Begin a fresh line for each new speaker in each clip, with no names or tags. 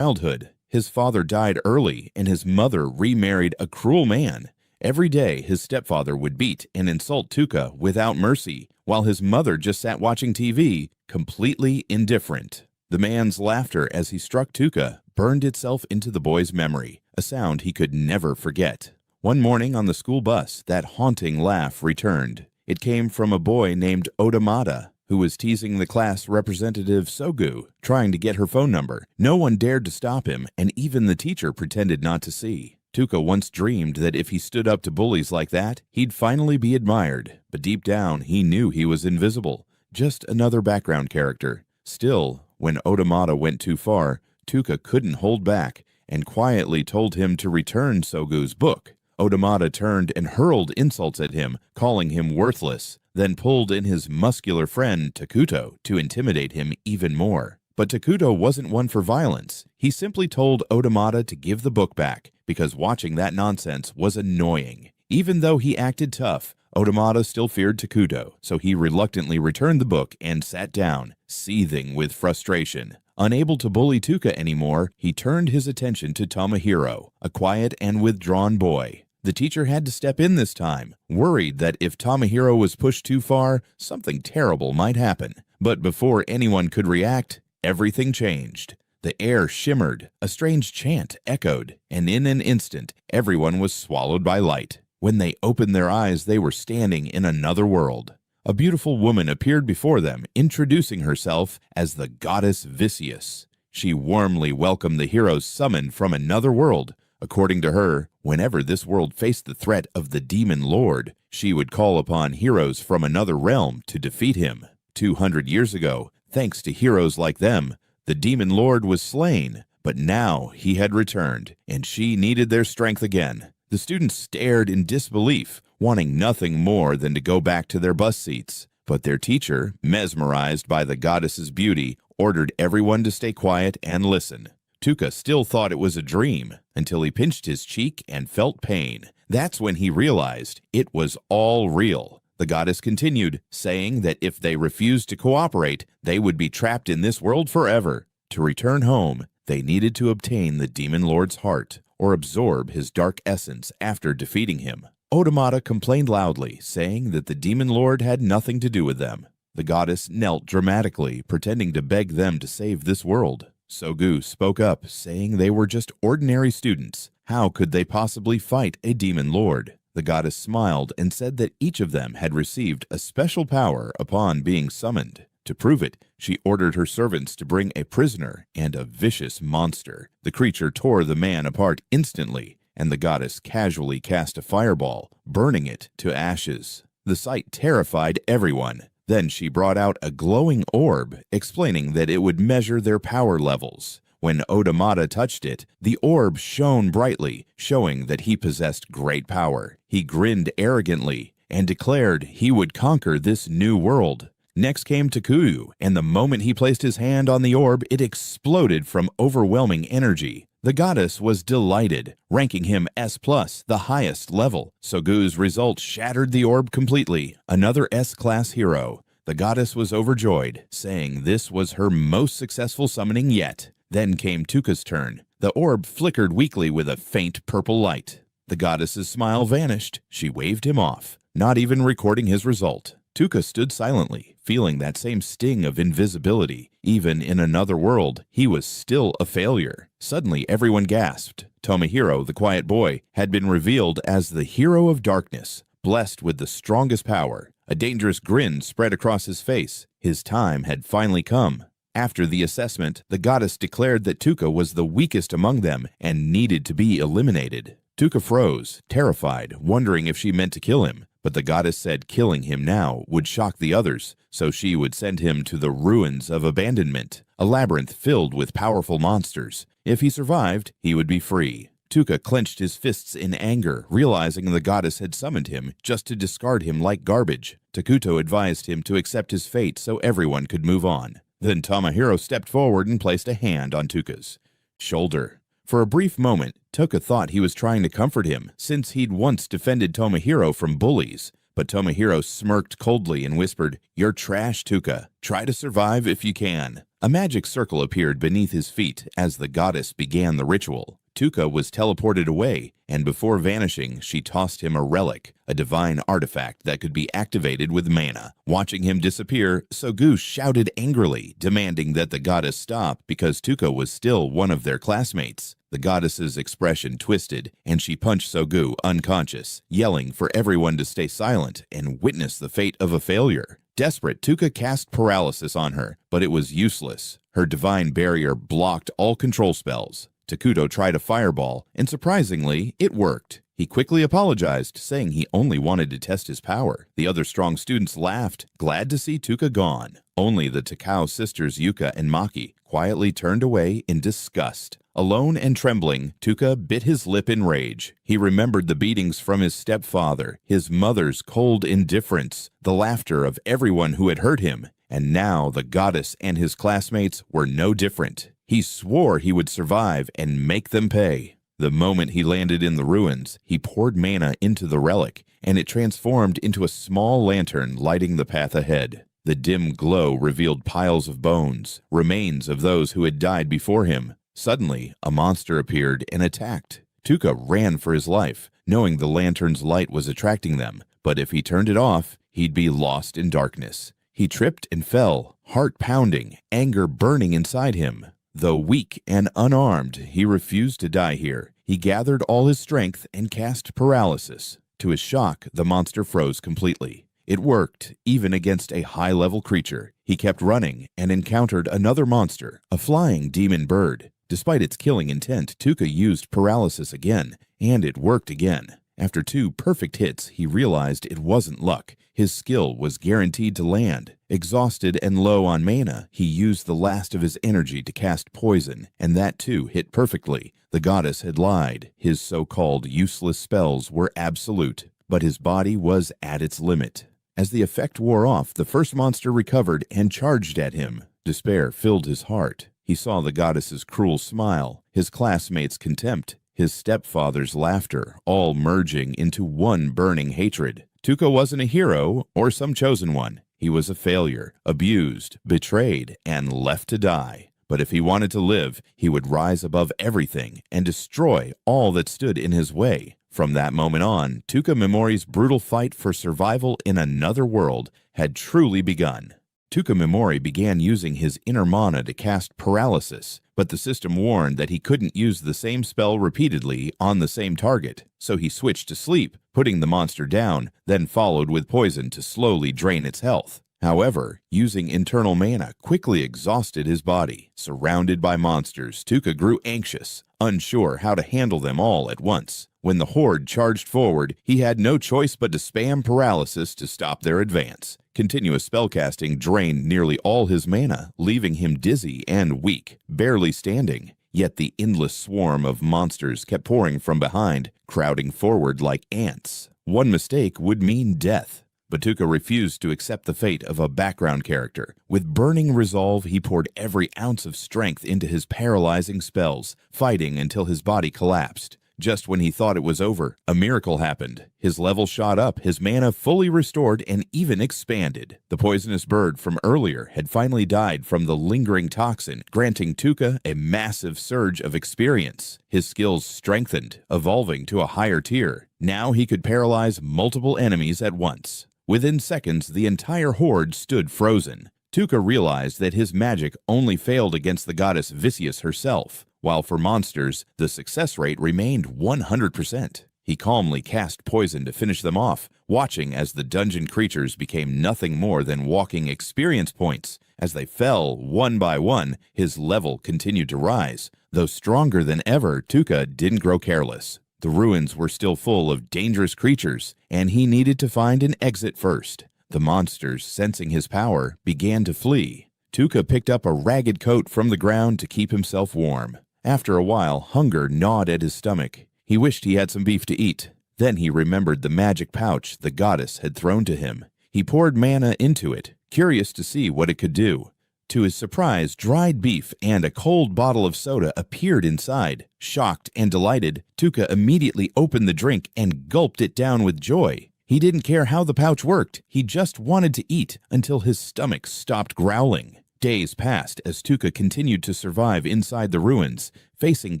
childhood. His father died early, and his mother remarried a cruel man. Every day, his stepfather would beat and insult Tuka without mercy, while his mother just sat watching TV, completely indifferent. The man's laughter as he struck Tuka burned itself into the boy's memory, a sound he could never forget. One morning on the school bus, that haunting laugh returned. It came from a boy named Odamata, who was teasing the class representative Sogu, trying to get her phone number. No one dared to stop him, and even the teacher pretended not to see. Tuka once dreamed that if he stood up to bullies like that, he'd finally be admired, but deep down he knew he was invisible, just another background character. Still, when Odamata went too far, Tuka couldn't hold back and quietly told him to return Sogu's book. Odamata turned and hurled insults at him, calling him worthless, then pulled in his muscular friend Takuto to intimidate him even more. But Takuto wasn't one for violence. He simply told Odamata to give the book back, because watching that nonsense was annoying. Even though he acted tough, Odamata still feared Takuto, so he reluctantly returned the book and sat down, seething with frustration. Unable to bully Tuka anymore, he turned his attention to Tomohiro, a quiet and withdrawn boy. The teacher had to step in this time, worried that if Tomohiro was pushed too far, something terrible might happen. But before anyone could react, everything changed. The air shimmered, a strange chant echoed, and in an instant, everyone was swallowed by light. When they opened their eyes, they were standing in another world. A beautiful woman appeared before them, introducing herself as the goddess Vicious. She warmly welcomed the heroes summoned from another world. According to her, whenever this world faced the threat of the Demon Lord, she would call upon heroes from another realm to defeat him. 200 years ago, thanks to heroes like them, the Demon Lord was slain, but now he had returned, and she needed their strength again. The students stared in disbelief, wanting nothing more than to go back to their bus seats. But their teacher, mesmerized by the goddess's beauty, ordered everyone to stay quiet and listen. Tuka still thought it was a dream, until he pinched his cheek and felt pain. That's when he realized it was all real. The goddess continued, saying that if they refused to cooperate, they would be trapped in this world forever. To return home, they needed to obtain the Demon Lord's heart, or absorb his dark essence after defeating him. Odamata complained loudly, saying that the Demon Lord had nothing to do with them. The goddess knelt dramatically, pretending to beg them to save this world. Sogu spoke up, saying they were just ordinary students. How could they possibly fight a Demon Lord? The goddess smiled and said that each of them had received a special power upon being summoned. To prove it, she ordered her servants to bring a prisoner and a vicious monster. The creature tore the man apart instantly, and the goddess casually cast a fireball, burning it to ashes. The sight terrified everyone. Then she brought out a glowing orb, explaining that it would measure their power levels. When Odamata touched it, the orb shone brightly, showing that he possessed great power. He grinned arrogantly and declared he would conquer this new world. Next came Takuyu, and the moment he placed his hand on the orb, it exploded from overwhelming energy. The goddess was delighted, ranking him S+, the highest level. Sogu's results shattered the orb completely, another S-class hero. The goddess was overjoyed, saying this was her most successful summoning yet. Then came Tuka's turn. The orb flickered weakly with a faint purple light. The goddess's smile vanished. She waved him off, not even recording his result. Tuka stood silently, feeling that same sting of invisibility. Even in another world, he was still a failure. Suddenly, everyone gasped. Tomohiro, the quiet boy, had been revealed as the hero of darkness, blessed with the strongest power. A dangerous grin spread across his face. His time had finally come. After the assessment, the goddess declared that Tuka was the weakest among them and needed to be eliminated. Tuka froze, terrified, wondering if she meant to kill him. But the goddess said killing him now would shock the others, so she would send him to the ruins of abandonment, a labyrinth filled with powerful monsters. If he survived, he would be free. Tuka clenched his fists in anger, realizing the goddess had summoned him just to discard him like garbage. Takuto advised him to accept his fate so everyone could move on. Then Tomohiro stepped forward and placed a hand on Tuka's shoulder. For a brief moment, Tuka thought he was trying to comfort him, since he'd once defended Tomohiro from bullies. But Tomohiro smirked coldly and whispered, "You're trash, Tuka. Try to survive if you can." A magic circle appeared beneath his feet as the goddess began the ritual. Tuka was teleported away, and before vanishing, she tossed him a relic, a divine artifact that could be activated with mana. Watching him disappear, Sogu shouted angrily, demanding that the goddess stop because Tuka was still one of their classmates. The goddess's expression twisted, and she punched Sogu unconscious, yelling for everyone to stay silent and witness the fate of a failure. Desperate, Tuka cast paralysis on her, but it was useless. Her divine barrier blocked all control spells. Takuto tried a fireball, and surprisingly, it worked. He quickly apologized, saying he only wanted to test his power. The other strong students laughed, glad to see Tuka gone. Only the Takao sisters Yuka and Maki quietly turned away in disgust. Alone and trembling, Tuka bit his lip in rage. He remembered the beatings from his stepfather, his mother's cold indifference, the laughter of everyone who had hurt him, and now the goddess and his classmates were no different. He swore he would survive and make them pay. The moment he landed in the ruins, he poured mana into the relic, and it transformed into a small lantern lighting the path ahead. The dim glow revealed piles of bones, remains of those who had died before him. Suddenly, a monster appeared and attacked. Tuka ran for his life, knowing the lantern's light was attracting them, but if he turned it off, he'd be lost in darkness. He tripped and fell, heart pounding, anger burning inside him. Though weak and unarmed, he refused to die here. He gathered all his strength and cast paralysis. To his shock, the monster froze completely. It worked, even against a high-level creature. He kept running and encountered another monster, a flying demon bird. Despite its killing intent, Tuka used paralysis again, and it worked again. After 2 perfect hits, he realized it wasn't luck. His skill was guaranteed to land. Exhausted and low on mana, he used the last of his energy to cast poison, and that too hit perfectly. The goddess had lied. His so-called useless spells were absolute, but his body was at its limit. As the effect wore off, the first monster recovered and charged at him. Despair filled his heart. He saw the goddess's cruel smile, his classmates' contempt, his stepfather's laughter, all merging into one burning hatred. Tuka wasn't a hero or some chosen one. He was a failure, abused, betrayed, and left to die. But if he wanted to live, he would rise above everything and destroy all that stood in his way. From that moment on, Tuka Memori's brutal fight for survival in another world had truly begun. Tuka Memori began using his inner mana to cast paralysis, but the system warned that he couldn't use the same spell repeatedly on the same target, so he switched to sleep, putting the monster down, then followed with poison to slowly drain its health. However, using internal mana quickly exhausted his body. Surrounded by monsters, Tuka grew anxious, unsure how to handle them all at once. When the horde charged forward, he had no choice but to spam paralysis to stop their advance. Continuous spellcasting drained nearly all his mana, leaving him dizzy and weak, barely standing. Yet the endless swarm of monsters kept pouring from behind, crowding forward like ants. One mistake would mean death. But Tuka refused to accept the fate of a background character. With burning resolve, he poured every ounce of strength into his paralyzing spells, fighting until his body collapsed. Just when he thought it was over, a miracle happened. His level shot up, his mana fully restored, and even expanded. The poisonous bird from earlier had finally died from the lingering toxin, granting Tuka a massive surge of experience. His skills strengthened, evolving to a higher tier. Now he could paralyze multiple enemies at once. Within seconds, the entire horde stood frozen. Tuka realized that his magic only failed against the goddess Vicious herself, while for monsters, the success rate remained 100%. He calmly cast poison to finish them off, watching as the dungeon creatures became nothing more than walking experience points. As they fell one by one, his level continued to rise. Though stronger than ever, Tuka didn't grow careless. The ruins were still full of dangerous creatures, and he needed to find an exit first. The monsters, sensing his power, began to flee. Tuka picked up a ragged coat from the ground to keep himself warm. After a while, hunger gnawed at his stomach. He wished he had some beef to eat. Then he remembered the magic pouch the goddess had thrown to him. He poured mana into it, curious to see what it could do. To his surprise, dried beef and a cold bottle of soda appeared inside. Shocked and delighted, Tuka immediately opened the drink and gulped it down with joy. He didn't care how the pouch worked, he just wanted to eat until his stomach stopped growling. Days passed as Tuka continued to survive inside the ruins, facing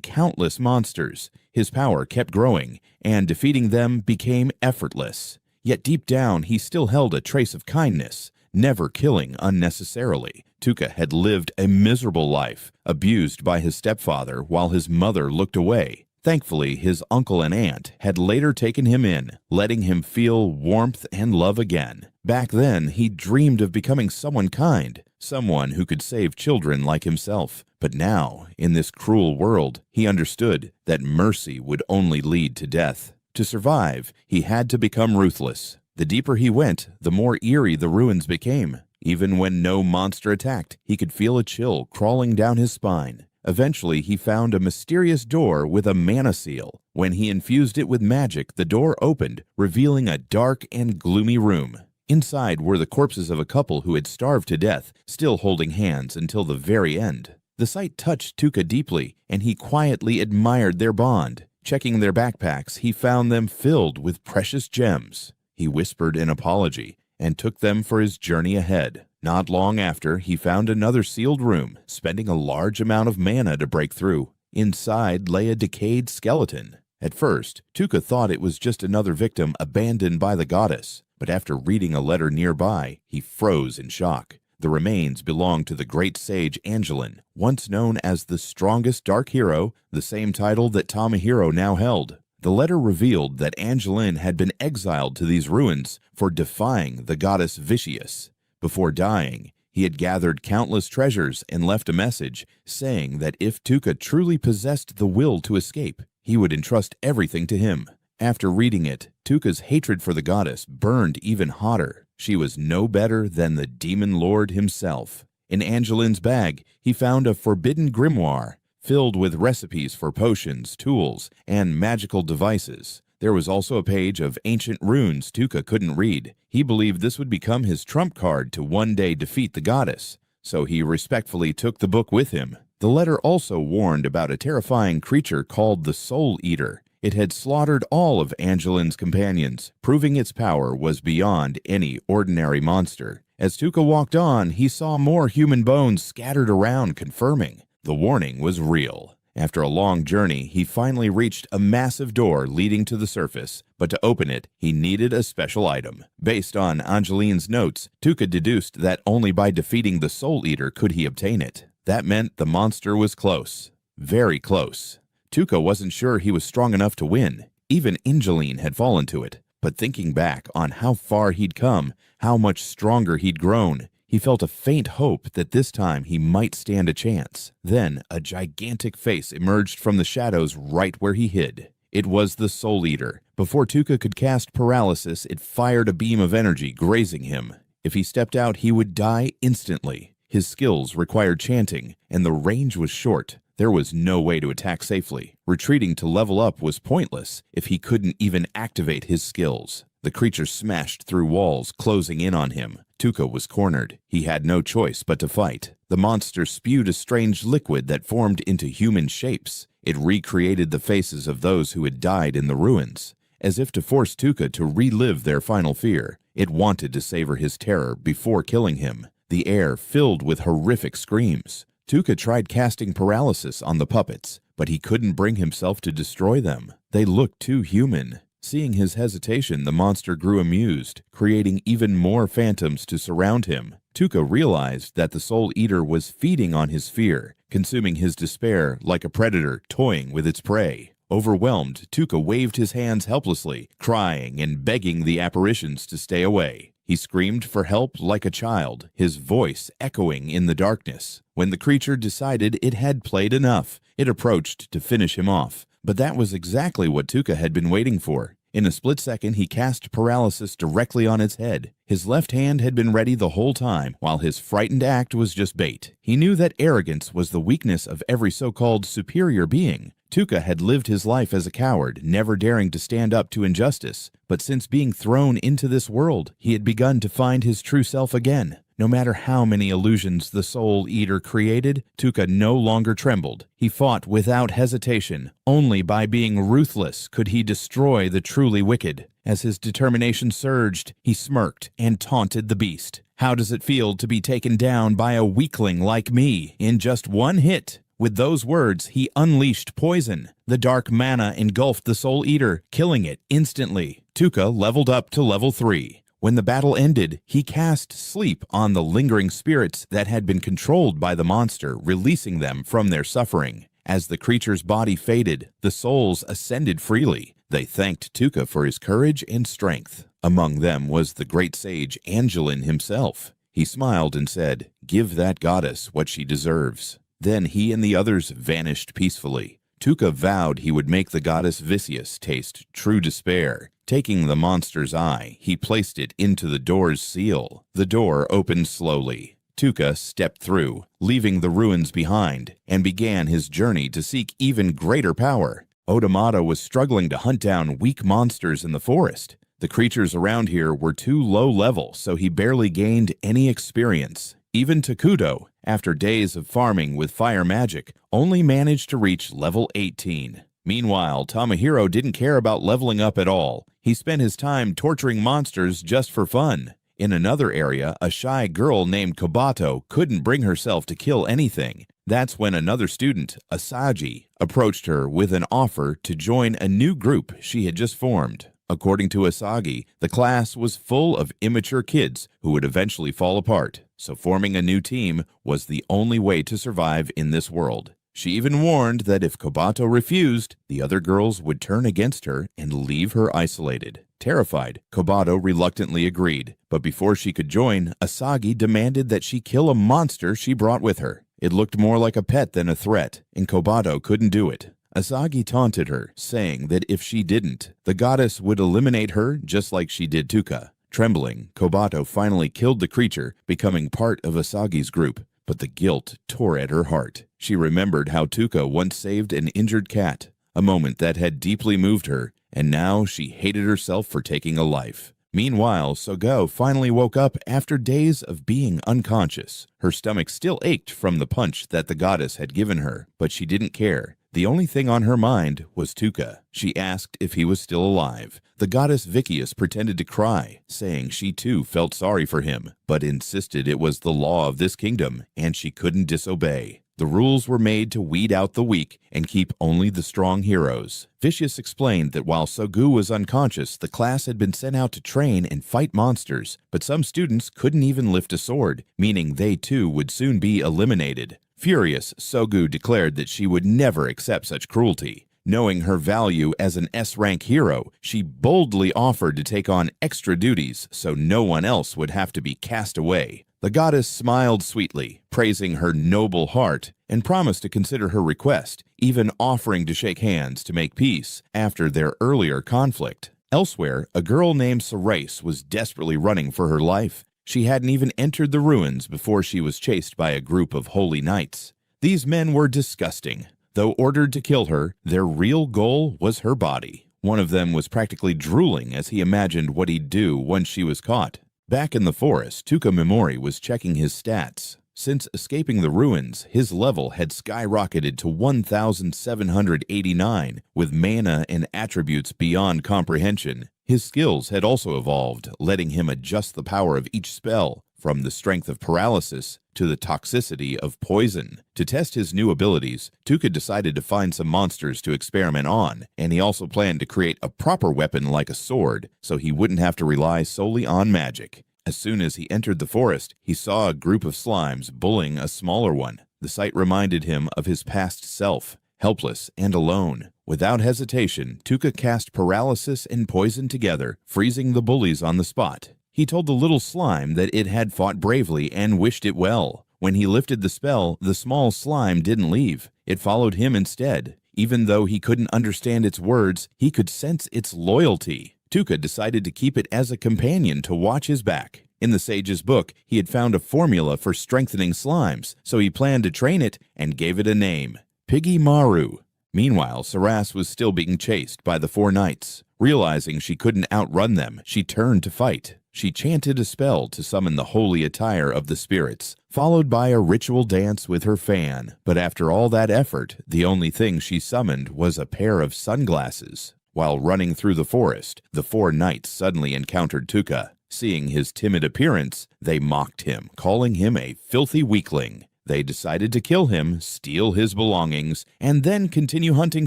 countless monsters. His power kept growing, and defeating them became effortless. Yet deep down, he still held a trace of kindness, never killing unnecessarily. Tuka had lived a miserable life, abused by his stepfather while his mother looked away. Thankfully, his uncle and aunt had later taken him in, letting him feel warmth and love again. Back then, he dreamed of becoming someone kind, someone who could save children like himself. But now, in this cruel world, he understood that mercy would only lead to death. To survive, he had to become ruthless. The deeper he went, the more eerie the ruins became. Even when no monster attacked, he could feel a chill crawling down his spine. Eventually, he found a mysterious door with a mana seal. When he infused it with magic, the door opened, revealing a dark and gloomy room. Inside were the corpses of a couple who had starved to death, still holding hands until the very end. The sight touched Tuka deeply, and he quietly admired their bond. Checking their backpacks, he found them filled with precious gems. He whispered an apology and took them for his journey ahead. Not long after, he found another sealed room, spending a large amount of mana to break through. Inside lay a decayed skeleton. At first, Tuka thought it was just another victim abandoned by the goddess, but after reading a letter nearby, he froze in shock. The remains belonged to the great sage Angelin, once known as the strongest dark hero, the same title that Tomohiro now held. The letter revealed that Angelin had been exiled to these ruins for defying the goddess Vicious. Before dying, he had gathered countless treasures and left a message saying that if Tuka truly possessed the will to escape, he would entrust everything to him. After reading it, Tuka's hatred for the goddess burned even hotter. She was no better than the demon lord himself. In Angelin's bag, he found a forbidden grimoire filled with recipes for potions, tools, and magical devices. There was also a page of ancient runes Tuka couldn't read. He believed this would become his trump card to one day defeat the goddess, so he respectfully took the book with him. The letter also warned about a terrifying creature called the Soul Eater. It had slaughtered all of Angelin's companions, proving its power was beyond any ordinary monster. As Tuka walked on, he saw more human bones scattered around, confirming the warning was real. After a long journey, he finally reached a massive door leading to the surface, but to open it, he needed a special item. Based on Angelin's notes, Tuka deduced that only by defeating the Soul Eater could he obtain it. That meant the monster was close. Very close. Tuka wasn't sure he was strong enough to win. Even Angelin had fallen to it. But thinking back on how far he'd come, how much stronger he'd grown, he felt a faint hope that this time he might stand a chance. Then a gigantic face emerged from the shadows right where he hid. It was the Soul Eater. Before Tuka could cast paralysis, it fired a beam of energy, grazing him. If he stepped out, he would die instantly. His skills required chanting, and the range was short. There was no way to attack safely. Retreating to level up was pointless if he couldn't even activate his skills. The creature smashed through walls, closing in on him. Tuka was cornered. He had no choice but to fight. The monster spewed a strange liquid that formed into human shapes. It recreated the faces of those who had died in the ruins. As if to force Tuka to relive their final fear, it wanted to savor his terror before killing him. The air filled with horrific screams. Tuka tried casting paralysis on the puppets, but he couldn't bring himself to destroy them. They looked too human. Seeing his hesitation, the monster grew amused, creating even more phantoms to surround him. Tuka realized that the Soul Eater was feeding on his fear, consuming his despair like a predator toying with its prey. Overwhelmed, Tuka waved his hands helplessly, crying and begging the apparitions to stay away. He screamed for help like a child, his voice echoing in the darkness. When the creature decided it had played enough, it approached to finish him off. But that was exactly what Tuka had been waiting for. In a split second, he cast paralysis directly on its head. His left hand had been ready the whole time, while his frightened act was just bait. He knew that arrogance was the weakness of every so-called superior being. Tuka had lived his life as a coward, never daring to stand up to injustice. But since being thrown into this world, he had begun to find his true self again. No matter how many illusions the Soul Eater created, Tuka no longer trembled. He fought without hesitation. Only by being ruthless could he destroy the truly wicked. As his determination surged, he smirked and taunted the beast. "How does it feel to be taken down by a weakling like me in just one hit?" With those words, he unleashed poison. The dark mana engulfed the Soul Eater, killing it instantly. Tuka leveled up to level 3. When the battle ended, he cast Sleep on the lingering spirits that had been controlled by the monster, releasing them from their suffering. As the creature's body faded, the souls ascended freely. They thanked Tuka for his courage and strength. Among them was the great sage Angelin himself. He smiled and said, "Give that goddess what she deserves." Then he and the others vanished peacefully. Tuka vowed he would make the goddess Vicious taste true despair. Taking the monster's eye, he placed it into the door's seal. The door opened slowly. Tuka stepped through, leaving the ruins behind, and began his journey to seek even greater power. Odamata was struggling to hunt down weak monsters in the forest. The creatures around here were too low level, so he barely gained any experience. Even Takudo, after days of farming with fire magic, only managed to reach level 18. Meanwhile, Tamahiro didn't care about leveling up at all. He spent his time torturing monsters just for fun. In another area, a shy girl named Kobato couldn't bring herself to kill anything. That's when another student, Asagi, approached her with an offer to join a new group she had just formed. According to Asagi, the class was full of immature kids who would eventually fall apart, so forming a new team was the only way to survive in this world. She even warned that if Kobato refused, the other girls would turn against her and leave her isolated. Terrified, Kobato reluctantly agreed, but before she could join, Asagi demanded that she kill a monster she brought with her. It looked more like a pet than a threat, and Kobato couldn't do it. Asagi taunted her, saying that if she didn't, the goddess would eliminate her just like she did Tuka. Trembling, Kobato finally killed the creature, becoming part of Asagi's group, but the guilt tore at her heart. She remembered how Tuka once saved an injured cat, a moment that had deeply moved her, and now she hated herself for taking a life. Meanwhile, Sogo finally woke up after days of being unconscious. Her stomach still ached from the punch that the goddess had given her, but she didn't care. The only thing on her mind was Tuka. She asked if he was still alive. The goddess Vicious pretended to cry, saying she too felt sorry for him, but insisted it was the law of this kingdom, and she couldn't disobey. The rules were made to weed out the weak and keep only the strong heroes. Vicious explained that while Sogu was unconscious, the class had been sent out to train and fight monsters, but some students couldn't even lift a sword, meaning they too would soon be eliminated. Furious, Sogu declared that she would never accept such cruelty. Knowing her value as an S-rank hero, she boldly offered to take on extra duties so no one else would have to be cast away. The goddess smiled sweetly, praising her noble heart, and promised to consider her request, even offering to shake hands to make peace after their earlier conflict. Elsewhere, a girl named Serace was desperately running for her life. She hadn't even entered the ruins before she was chased by a group of holy knights. These men were disgusting. Though ordered to kill her, their real goal was her body. One of them was practically drooling as he imagined what he'd do once she was caught. Back in the forest, Tuka Memori was checking his stats. Since escaping the ruins, his level had skyrocketed to 1,789, with mana and attributes beyond comprehension. His skills had also evolved, letting him adjust the power of each spell, from the strength of paralysis to the toxicity of poison. To test his new abilities, Tuka decided to find some monsters to experiment on, and he also planned to create a proper weapon like a sword, so he wouldn't have to rely solely on magic. As soon as he entered the forest, he saw a group of slimes bullying a smaller one. The sight reminded him of his past self, helpless and alone. Without hesitation, Tuka cast paralysis and poison together, freezing the bullies on the spot. He told the little slime that it had fought bravely and wished it well. When he lifted the spell, the small slime didn't leave. It followed him instead. Even though he couldn't understand its words, he could sense its loyalty. Tuka decided to keep it as a companion to watch his back. In the sage's book, he had found a formula for strengthening slimes, so he planned to train it and gave it a name, Piggy Maru. Meanwhile, Saras was still being chased by the four knights. Realizing she couldn't outrun them, she turned to fight. She chanted a spell to summon the holy attire of the spirits, followed by a ritual dance with her fan. But after all that effort, the only thing she summoned was a pair of sunglasses. While running through the forest, the 4 knights suddenly encountered Tuka. Seeing his timid appearance, they mocked him, calling him a filthy weakling. They decided to kill him, steal his belongings, and then continue hunting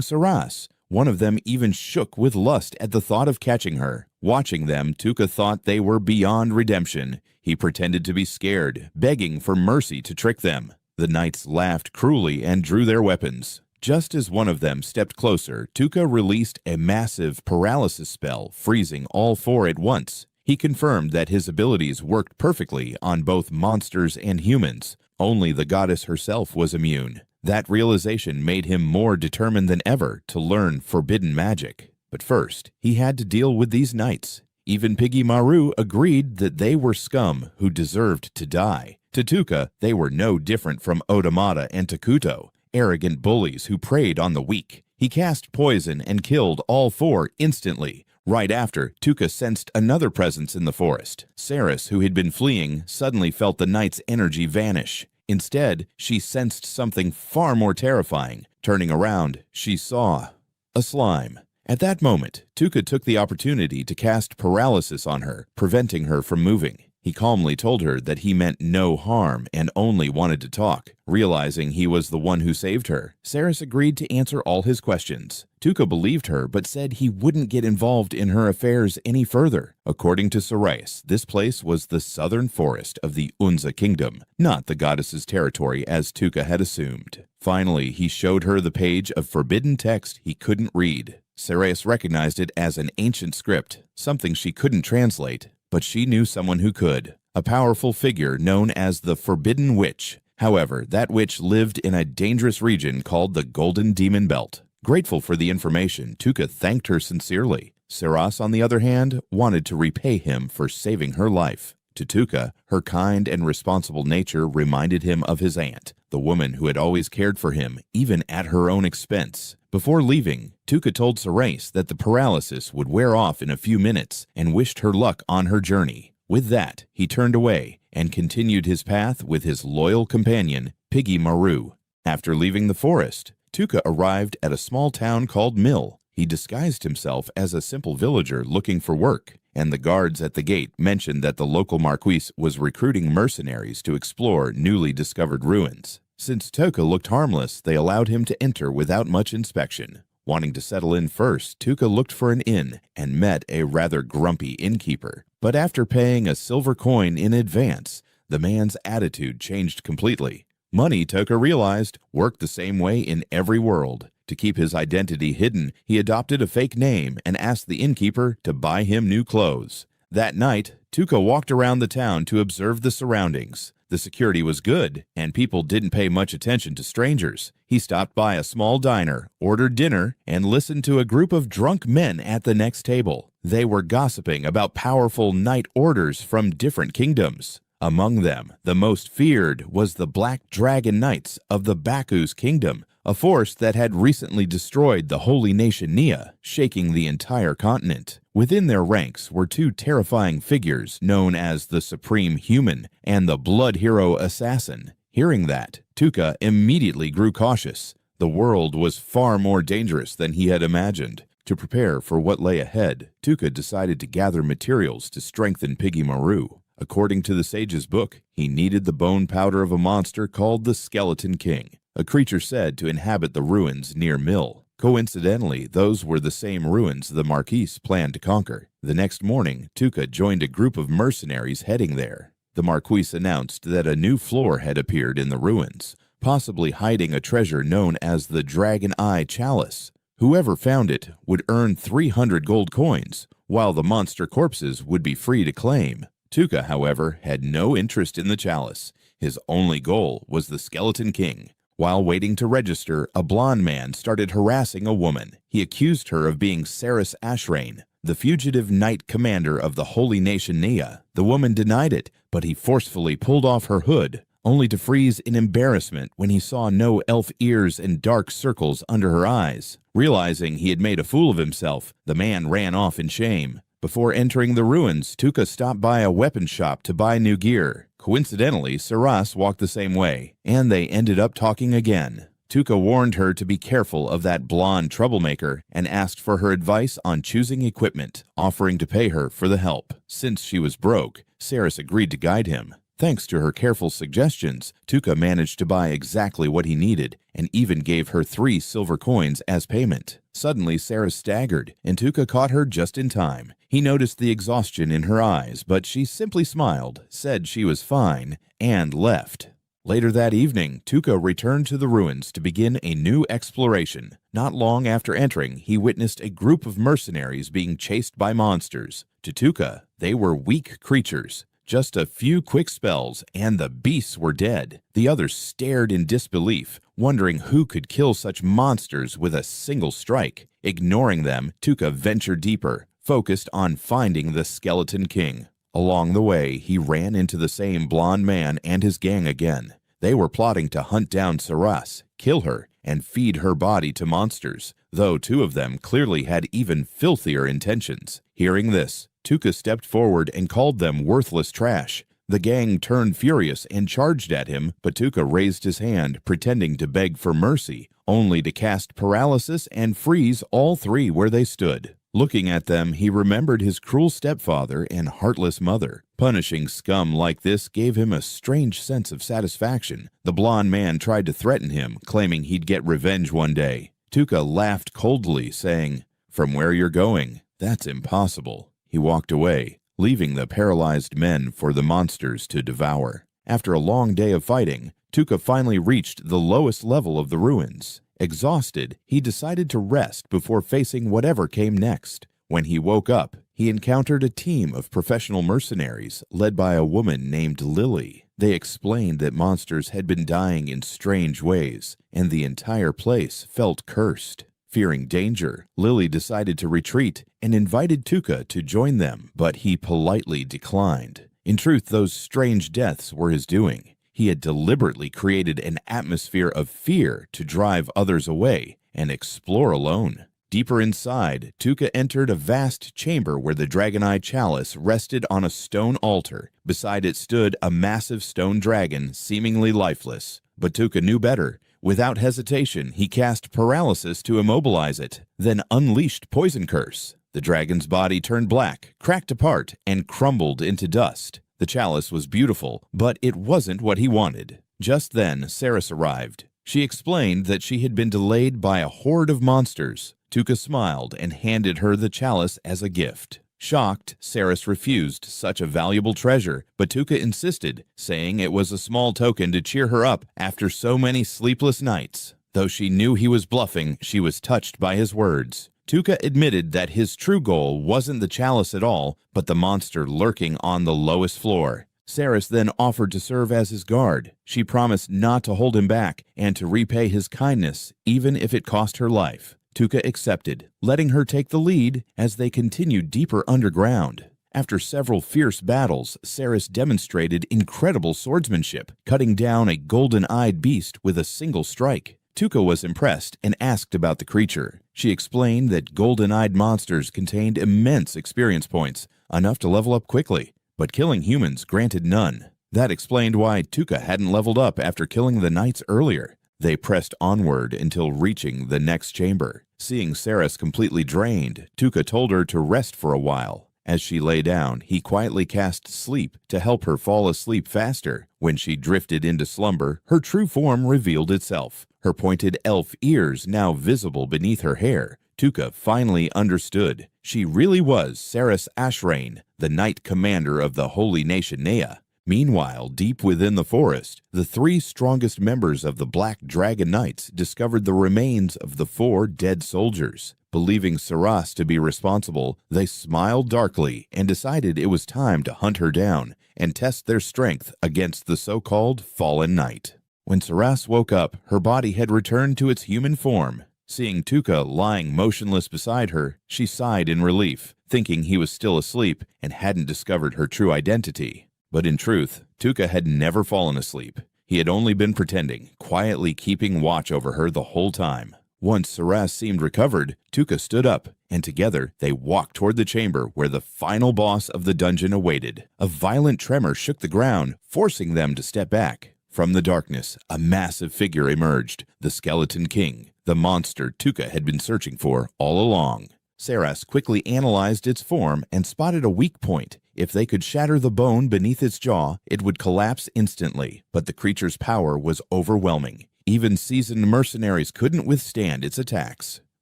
Saras. One of them even shook with lust at the thought of catching her. Watching them, Tuka thought they were beyond redemption. He pretended to be scared, begging for mercy to trick them. The knights laughed cruelly and drew their weapons. Just as one of them stepped closer, Tuka released a massive paralysis spell, freezing all 4 at once. He confirmed that his abilities worked perfectly on both monsters and humans. Only the goddess herself was immune. That realization made him more determined than ever to learn forbidden magic. But first, he had to deal with these knights. Even Piggy Maru agreed that they were scum who deserved to die. To Tuka, they were no different from Odamata and Takuto, arrogant bullies who preyed on the weak. He cast poison and killed all 4 instantly. Right after, Tuka sensed another presence in the forest. Saras, who had been fleeing, suddenly felt the knight's energy vanish. Instead, she sensed something far more terrifying. Turning around, she saw a slime. At that moment, Tuka took the opportunity to cast paralysis on her, preventing her from moving. He calmly told her that he meant no harm and only wanted to talk. Realizing he was the one who saved her, Saras agreed to answer all his questions. Tuka believed her but said he wouldn't get involved in her affairs any further. According to Saras, this place was the southern forest of the Unza kingdom, not the goddess's territory as Tuka had assumed. Finally, he showed her the page of forbidden text he couldn't read. Saras recognized it as an ancient script, something she couldn't translate. But she knew someone who could, a powerful figure known as the Forbidden Witch. However, that witch lived in a dangerous region called the Golden Demon Belt. Grateful for the information, Tuka thanked her sincerely. Saras, on the other hand, wanted to repay him for saving her life. To Tuka, her kind and responsible nature reminded him of his aunt, the woman who had always cared for him, even at her own expense. Before leaving, Tuka told Saras that the paralysis would wear off in a few minutes and wished her luck on her journey. With that, he turned away and continued his path with his loyal companion, Piggy Maru. After leaving the forest, Tuka arrived at a small town called Mill. He disguised himself as a simple villager looking for work, and the guards at the gate mentioned that the local marquis was recruiting mercenaries to explore newly discovered ruins. Since Tuka looked harmless, they allowed him to enter without much inspection. Wanting to settle in first, Tuka looked for an inn and met a rather grumpy innkeeper. But after paying a silver coin in advance, the man's attitude changed completely. Money, Tuka realized, worked the same way in every world. To keep his identity hidden, he adopted a fake name and asked the innkeeper to buy him new clothes. That night, Tuka walked around the town to observe the surroundings. The security was good, and people didn't pay much attention to strangers. He stopped by a small diner, ordered dinner, and listened to a group of drunk men at the next table. They were gossiping about powerful knight orders from different kingdoms. Among them, the most feared was the Black Dragon Knights of the Baku's kingdom, a force that had recently destroyed the holy nation Nia, shaking the entire continent. Within their ranks were 2 terrifying figures known as the Supreme Human and the Blood Hero Assassin. Hearing that, Tuka immediately grew cautious. The world was far more dangerous than he had imagined. To prepare for what lay ahead, Tuka decided to gather materials to strengthen Piggy Maru. According to the sage's book, he needed the bone powder of a monster called the Skeleton King, a creature said to inhabit the ruins near Mill. Coincidentally, those were the same ruins the Marquis planned to conquer. The next morning, Tuka joined a group of mercenaries heading there. The Marquis announced that a new floor had appeared in the ruins, possibly hiding a treasure known as the Dragon Eye Chalice. Whoever found it would earn 300 gold coins, while the monster corpses would be free to claim. Tuka, however, had no interest in the chalice. His only goal was the Skeleton King. While waiting to register, a blond man started harassing a woman. He accused her of being Saras Ashrain, the fugitive knight commander of the holy nation Nia. The woman denied it, but he forcefully pulled off her hood, only to freeze in embarrassment when he saw no elf ears and dark circles under her eyes. Realizing he had made a fool of himself, the man ran off in shame. Before entering the ruins, Tuka stopped by a weapon shop to buy new gear. Coincidentally, Saras walked the same way, and they ended up talking again. Tuka warned her to be careful of that blonde troublemaker and asked for her advice on choosing equipment, offering to pay her for the help. Since she was broke, Saris agreed to guide him. Thanks to her careful suggestions, Tuka managed to buy exactly what he needed and even gave her 3 silver coins as payment. Suddenly, Saris staggered, and Tuka caught her just in time. He noticed the exhaustion in her eyes, but she simply smiled, said she was fine, and left. Later that evening, Tuka returned to the ruins to begin a new exploration. Not long after entering, he witnessed a group of mercenaries being chased by monsters. To Tuka, they were weak creatures. Just a few quick spells, and the beasts were dead. The others stared in disbelief, wondering who could kill such monsters with a single strike. Ignoring them, Tuka ventured deeper, focused on finding the Skeleton King. Along the way, he ran into the same blonde man and his gang again. They were plotting to hunt down Saras, kill her, and feed her body to monsters, though 2 of them clearly had even filthier intentions. Hearing this, Tuka stepped forward and called them worthless trash. The gang turned furious and charged at him, but Tuka raised his hand, pretending to beg for mercy, only to cast paralysis and freeze all 3 where they stood. Looking at them, he remembered his cruel stepfather and heartless mother. Punishing scum like this gave him a strange sense of satisfaction. The blonde man tried to threaten him, claiming he'd get revenge one day. Tuka laughed coldly, saying, "From where you're going, that's impossible." He walked away, leaving the paralyzed men for the monsters to devour. After a long day of fighting, Tuka finally reached the lowest level of the ruins. Exhausted, he decided to rest before facing whatever came next. When he woke up, he encountered a team of professional mercenaries led by a woman named Lily. They explained that monsters had been dying in strange ways, and the entire place felt cursed. Fearing danger, Lily decided to retreat and invited Tuka to join them, but he politely declined. In truth, those strange deaths were his doing. He had deliberately created an atmosphere of fear to drive others away and explore alone. Deeper inside, Tuka entered a vast chamber where the Dragon-Eye Chalice rested on a stone altar. Beside it stood a massive stone dragon, seemingly lifeless. But Tuka knew better. Without hesitation, he cast paralysis to immobilize it, then unleashed Poison Curse. The dragon's body turned black, cracked apart, and crumbled into dust. The chalice was beautiful, but it wasn't what he wanted. Just then, Saris arrived. She explained that she had been delayed by a horde of monsters. Tuka smiled and handed her the chalice as a gift. Shocked, Saris refused such a valuable treasure, but Tuka insisted, saying it was a small token to cheer her up after so many sleepless nights. Though she knew he was bluffing, she was touched by his words. Tuka admitted that his true goal wasn't the chalice at all, but the monster lurking on the lowest floor. Saris then offered to serve as his guard. She promised not to hold him back and to repay his kindness, even if it cost her life. Tuka accepted, letting her take the lead as they continued deeper underground. After several fierce battles, Saris demonstrated incredible swordsmanship, cutting down a golden-eyed beast with a single strike. Tuka was impressed and asked about the creature. She explained that golden-eyed monsters contained immense experience points, enough to level up quickly, but killing humans granted none. That explained why Tuka hadn't leveled up after killing the knights earlier. They pressed onward until reaching the next chamber. Seeing Saris completely drained, Tuka told her to rest for a while. As she lay down, he quietly cast sleep to help her fall asleep faster. When she drifted into slumber, her true form revealed itself, her pointed elf ears now visible beneath her hair. Tuka finally understood. She really was Saris Ashrain, the knight commander of the holy nation Nea. Meanwhile, deep within the forest, the 3 strongest members of the Black Dragon Knights discovered the remains of the 4 dead soldiers. Believing Saras to be responsible, they smiled darkly and decided it was time to hunt her down and test their strength against the so-called Fallen Knight. When Saras woke up, her body had returned to its human form. Seeing Tuka lying motionless beside her, she sighed in relief, thinking he was still asleep and hadn't discovered her true identity. But in truth, Tuka had never fallen asleep. He had only been pretending, quietly keeping watch over her the whole time. Once Saras seemed recovered, Tuka stood up, and together they walked toward the chamber where the final boss of the dungeon awaited. A violent tremor shook the ground, forcing them to step back. From the darkness, a massive figure emerged, the Skeleton King, the monster Tuka had been searching for all along. Saras quickly analyzed its form and spotted a weak point. If they could shatter the bone beneath its jaw, it would collapse instantly, but the creature's power was overwhelming. Even seasoned mercenaries couldn't withstand its attacks.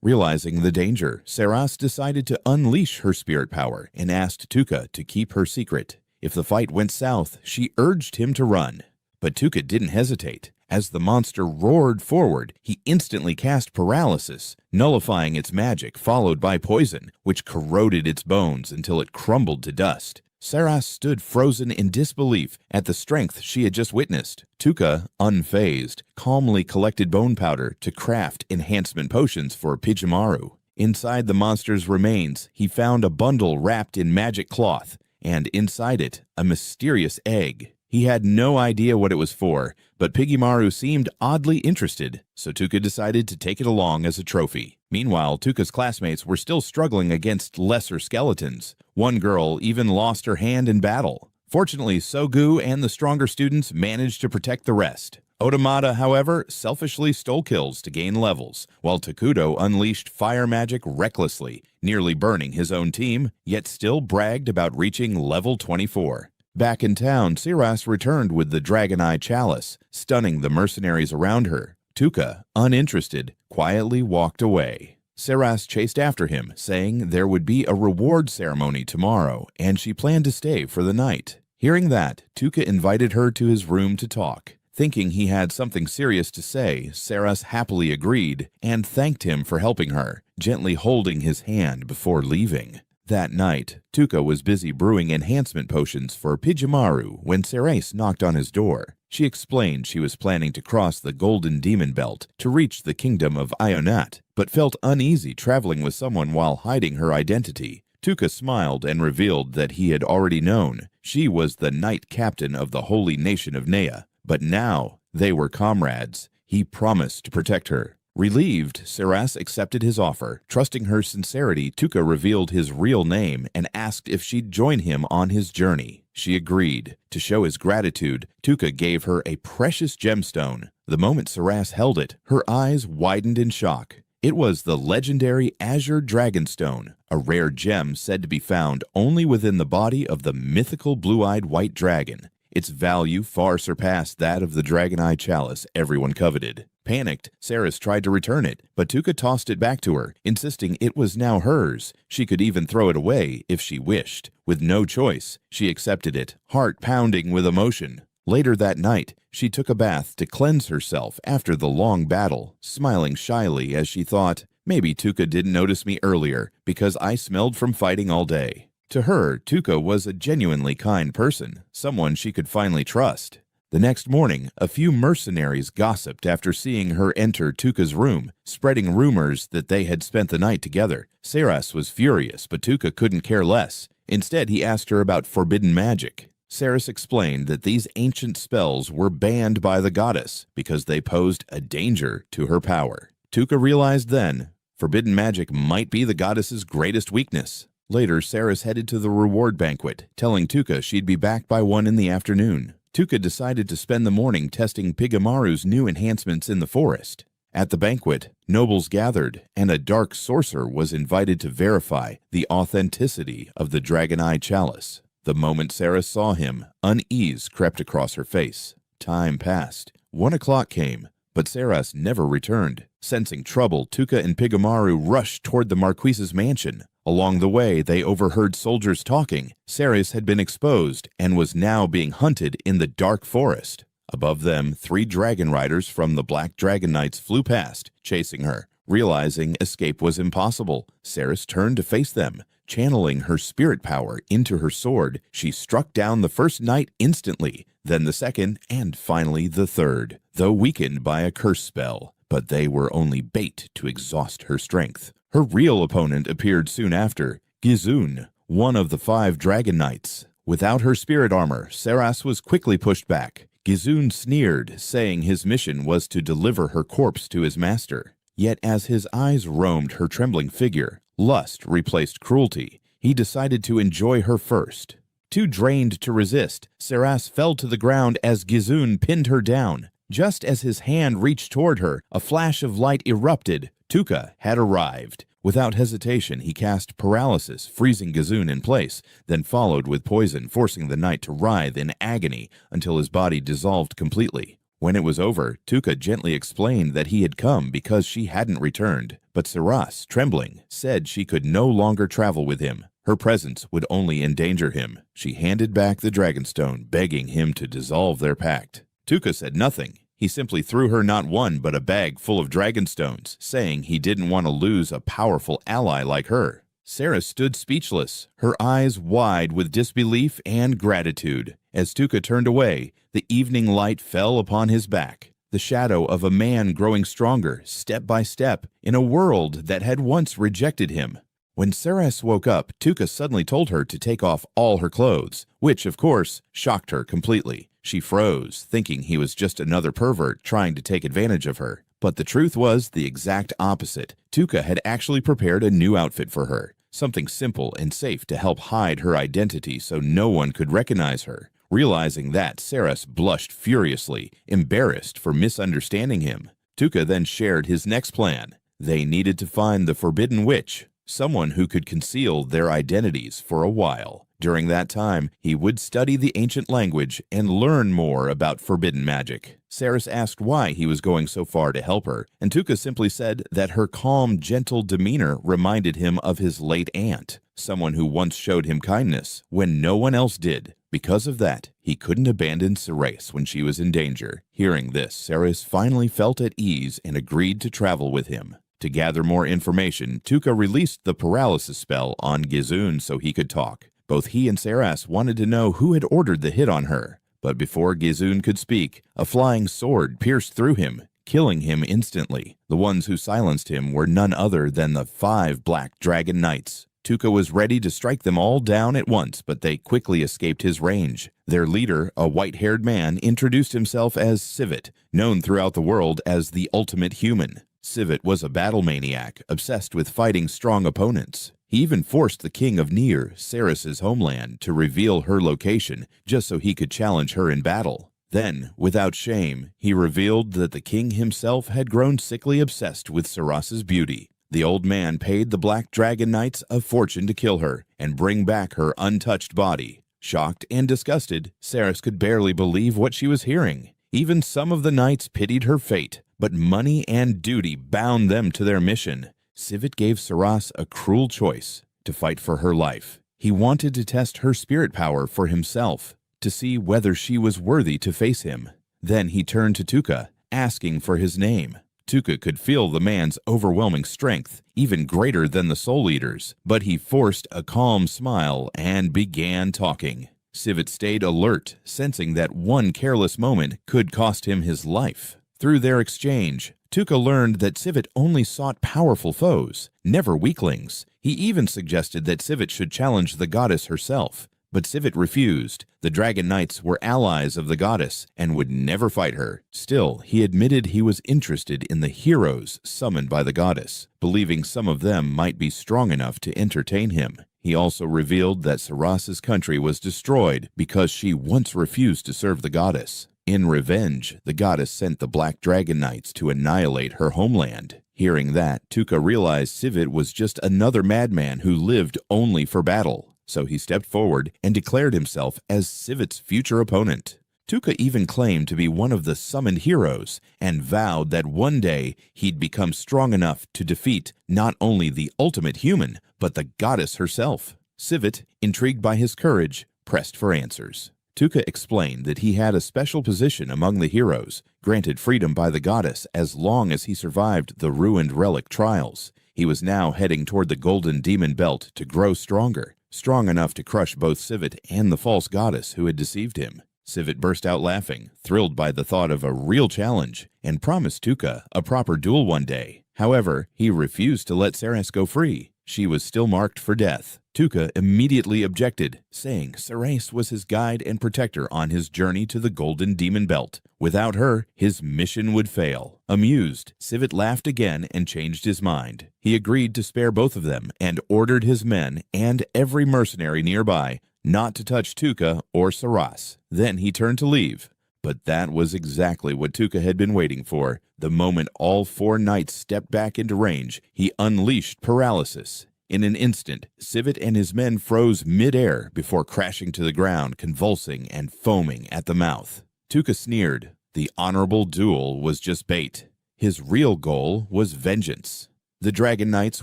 Realizing the danger, Saras decided to unleash her spirit power and asked Tuka to keep her secret. If the fight went south, she urged him to run. But Tuka didn't hesitate. As the monster roared forward, he instantly cast paralysis, nullifying its magic, followed by poison, which corroded its bones until it crumbled to dust. Saras stood frozen in disbelief at the strength she had just witnessed. Tuka, unfazed, calmly collected bone powder to craft enhancement potions for Pijimaru. Inside the monster's remains, he found a bundle wrapped in magic cloth, and inside it, a mysterious egg. He had no idea what it was for, but Pijimaru seemed oddly interested, so Tuka decided to take it along as a trophy. Meanwhile, Tuka's classmates were still struggling against lesser skeletons. One girl even lost her hand in battle. Fortunately, Sogu and the stronger students managed to protect the rest. Otamata, however, selfishly stole kills to gain levels, while Takudo unleashed fire magic recklessly, nearly burning his own team, yet still bragged about reaching level 24. Back in town, Saras returned with the Dragon Eye Chalice, stunning the mercenaries around her. Tuka, uninterested, quietly walked away. Saras chased after him, saying there would be a reward ceremony tomorrow, and she planned to stay for the night. Hearing that, Tuka invited her to his room to talk. Thinking he had something serious to say, Saras happily agreed and thanked him for helping her, gently holding his hand before leaving. That night, Tuka was busy brewing enhancement potions for Pijimaru when Saras knocked on his door. She explained she was planning to cross the Golden Demon Belt to reach the kingdom of Ionat, but felt uneasy traveling with someone while hiding her identity. Tuka smiled and revealed that he had already known. She was the knight captain of the holy nation of Nea, but now they were comrades. He promised to protect her. Relieved, Saras accepted his offer. Trusting her sincerity, Tuka revealed his real name and asked if she'd join him on his journey. She agreed. To show his gratitude, Tuka gave her a precious gemstone. The moment Saras held it, her eyes widened in shock. It was the legendary Azure Dragonstone, a rare gem said to be found only within the body of the mythical blue-eyed white dragon. Its value far surpassed that of the Dragon Eye Chalice everyone coveted. Panicked, Saras tried to return it, but Tuka tossed it back to her, insisting it was now hers. She could even throw it away if she wished. With no choice, she accepted it, heart pounding with emotion. Later that night, she took a bath to cleanse herself after the long battle, smiling shyly as she thought, maybe Tuka didn't notice me earlier because I smelled from fighting all day. To her, Tuka was a genuinely kind person, someone she could finally trust. The next morning, a few mercenaries gossiped after seeing her enter Tuka's room, spreading rumors that they had spent the night together. Saras was furious, but Tuka couldn't care less. Instead, he asked her about forbidden magic. Saras explained that these ancient spells were banned by the goddess because they posed a danger to her power. Tuka realized then, forbidden magic might be the goddess's greatest weakness. Later, Saras headed to the reward banquet, telling Tuka she'd be back by 1 in the afternoon. Tuka decided to spend the morning testing Pijimaru's new enhancements in the forest. At the banquet, nobles gathered, and a dark sorcerer was invited to verify the authenticity of the Dragon Eye Chalice. The moment Saras saw him, unease crept across her face. Time passed. 1 o'clock came, but Saras never returned. Sensing trouble, Tuka and Pijimaru rushed toward the Marquise's mansion. Along the way, they overheard soldiers talking. Saras had been exposed and was now being hunted in the dark forest. Above them, 3 dragon riders from the Black Dragon Knights flew past, chasing her. Realizing escape was impossible, Saras turned to face them. Channeling her spirit power into her sword, she struck down the first knight instantly, then the second, and finally the third, though weakened by a curse spell. But they were only bait to exhaust her strength. Her real opponent appeared soon after, Gizun, one of the 5 dragon knights. Without her spirit armor, Saras was quickly pushed back. Gizun sneered, saying his mission was to deliver her corpse to his master. Yet as his eyes roamed her trembling figure, lust replaced cruelty. He decided to enjoy her first. Too drained to resist, Saras fell to the ground as Gizun pinned her down. Just as his hand reached toward her, a flash of light erupted. Tuka had arrived. Without hesitation, he cast paralysis, freezing Gizun in place, then followed with poison, forcing the knight to writhe in agony until his body dissolved completely. When it was over, Tuka gently explained that he had come because she hadn't returned, but Saras, trembling, said she could no longer travel with him. Her presence would only endanger him. She handed back the Dragonstone, begging him to dissolve their pact. Tuka said nothing. He simply threw her not one but a bag full of Dragonstones, saying he didn't want to lose a powerful ally like her. Sarah stood speechless, her eyes wide with disbelief and gratitude. As Tuka turned away, the evening light fell upon his back, the shadow of a man growing stronger, step by step, in a world that had once rejected him. When Saras woke up, Tuka suddenly told her to take off all her clothes, which, of course, shocked her completely. She froze, thinking he was just another pervert trying to take advantage of her. But the truth was the exact opposite. Tuka had actually prepared a new outfit for her, something simple and safe to help hide her identity so no one could recognize her. Realizing that, Saras blushed furiously, embarrassed for misunderstanding him. Tuka then shared his next plan. They needed to find the Forbidden Witch, someone who could conceal their identities for a while. During that time, he would study the ancient language and learn more about forbidden magic. Saras asked why he was going so far to help her, and Tuka simply said that her calm, gentle demeanor reminded him of his late aunt, someone who once showed him kindness when no one else did. Because of that, he couldn't abandon Saras when she was in danger. Hearing this, Saras finally felt at ease and agreed to travel with him. To gather more information, Tuka released the paralysis spell on Gizun so he could talk. Both he and Saras wanted to know who had ordered the hit on her. But before Gizun could speak, a flying sword pierced through him, killing him instantly. The ones who silenced him were none other than the 5 Black Dragon Knights. Tuka was ready to strike them all down at once, but they quickly escaped his range. Their leader, a white-haired man, introduced himself as Civet, known throughout the world as the Ultimate Human. Civet was a battle maniac, obsessed with fighting strong opponents. He even forced the king of Nier, Saras's homeland, to reveal her location just so he could challenge her in battle. Then, without shame, he revealed that the king himself had grown sickly obsessed with Saras's beauty. The old man paid the Black Dragon Knights a fortune to kill her and bring back her untouched body. Shocked and disgusted, Saras could barely believe what she was hearing. Even some of the knights pitied her fate, but money and duty bound them to their mission. Civet gave Saras a cruel choice: to fight for her life. He wanted to test her spirit power for himself, to see whether she was worthy to face him. Then he turned to Tuka, asking for his name. Tuka could feel the man's overwhelming strength, even greater than the Soul Eater's, but he forced a calm smile and began talking. Civet stayed alert, sensing that one careless moment could cost him his life. Through their exchange, Tuka learned that Civet only sought powerful foes, never weaklings. He even suggested that Civet should challenge the goddess herself, but Civet refused. The Dragon Knights were allies of the goddess and would never fight her. Still, he admitted he was interested in the heroes summoned by the goddess, believing some of them might be strong enough to entertain him. He also revealed that Saras's country was destroyed because she once refused to serve the goddess. In revenge, the goddess sent the Black Dragon Knights to annihilate her homeland. Hearing that, Tuka realized Civet was just another madman who lived only for battle. So he stepped forward and declared himself as Civet's future opponent. Tuka even claimed to be one of the summoned heroes and vowed that one day he'd become strong enough to defeat not only the Ultimate Human, but the goddess herself. Civet, intrigued by his courage, pressed for answers. Tuka explained that he had a special position among the heroes, granted freedom by the goddess as long as he survived the ruined relic trials. He was now heading toward the Golden Demon Belt to grow stronger, strong enough to crush both Civet and the false goddess who had deceived him. Civet burst out laughing, thrilled by the thought of a real challenge, and promised Tuka a proper duel one day. However, he refused to let Saras go free. She was still marked for death. Tuka immediately objected, saying Saras was his guide and protector on his journey to the Golden Demon Belt. Without her, his mission would fail. Amused, Civet laughed again and changed his mind. He agreed to spare both of them and ordered his men and every mercenary nearby not to touch Tuka or Saras. Then he turned to leave. But that was exactly what Tuka had been waiting for. The moment all 4 knights stepped back into range, he unleashed paralysis. In an instant, Sivit and his men froze mid-air before crashing to the ground, convulsing and foaming at the mouth. Tuka sneered. The honorable duel was just bait. His real goal was vengeance. The Dragon Knights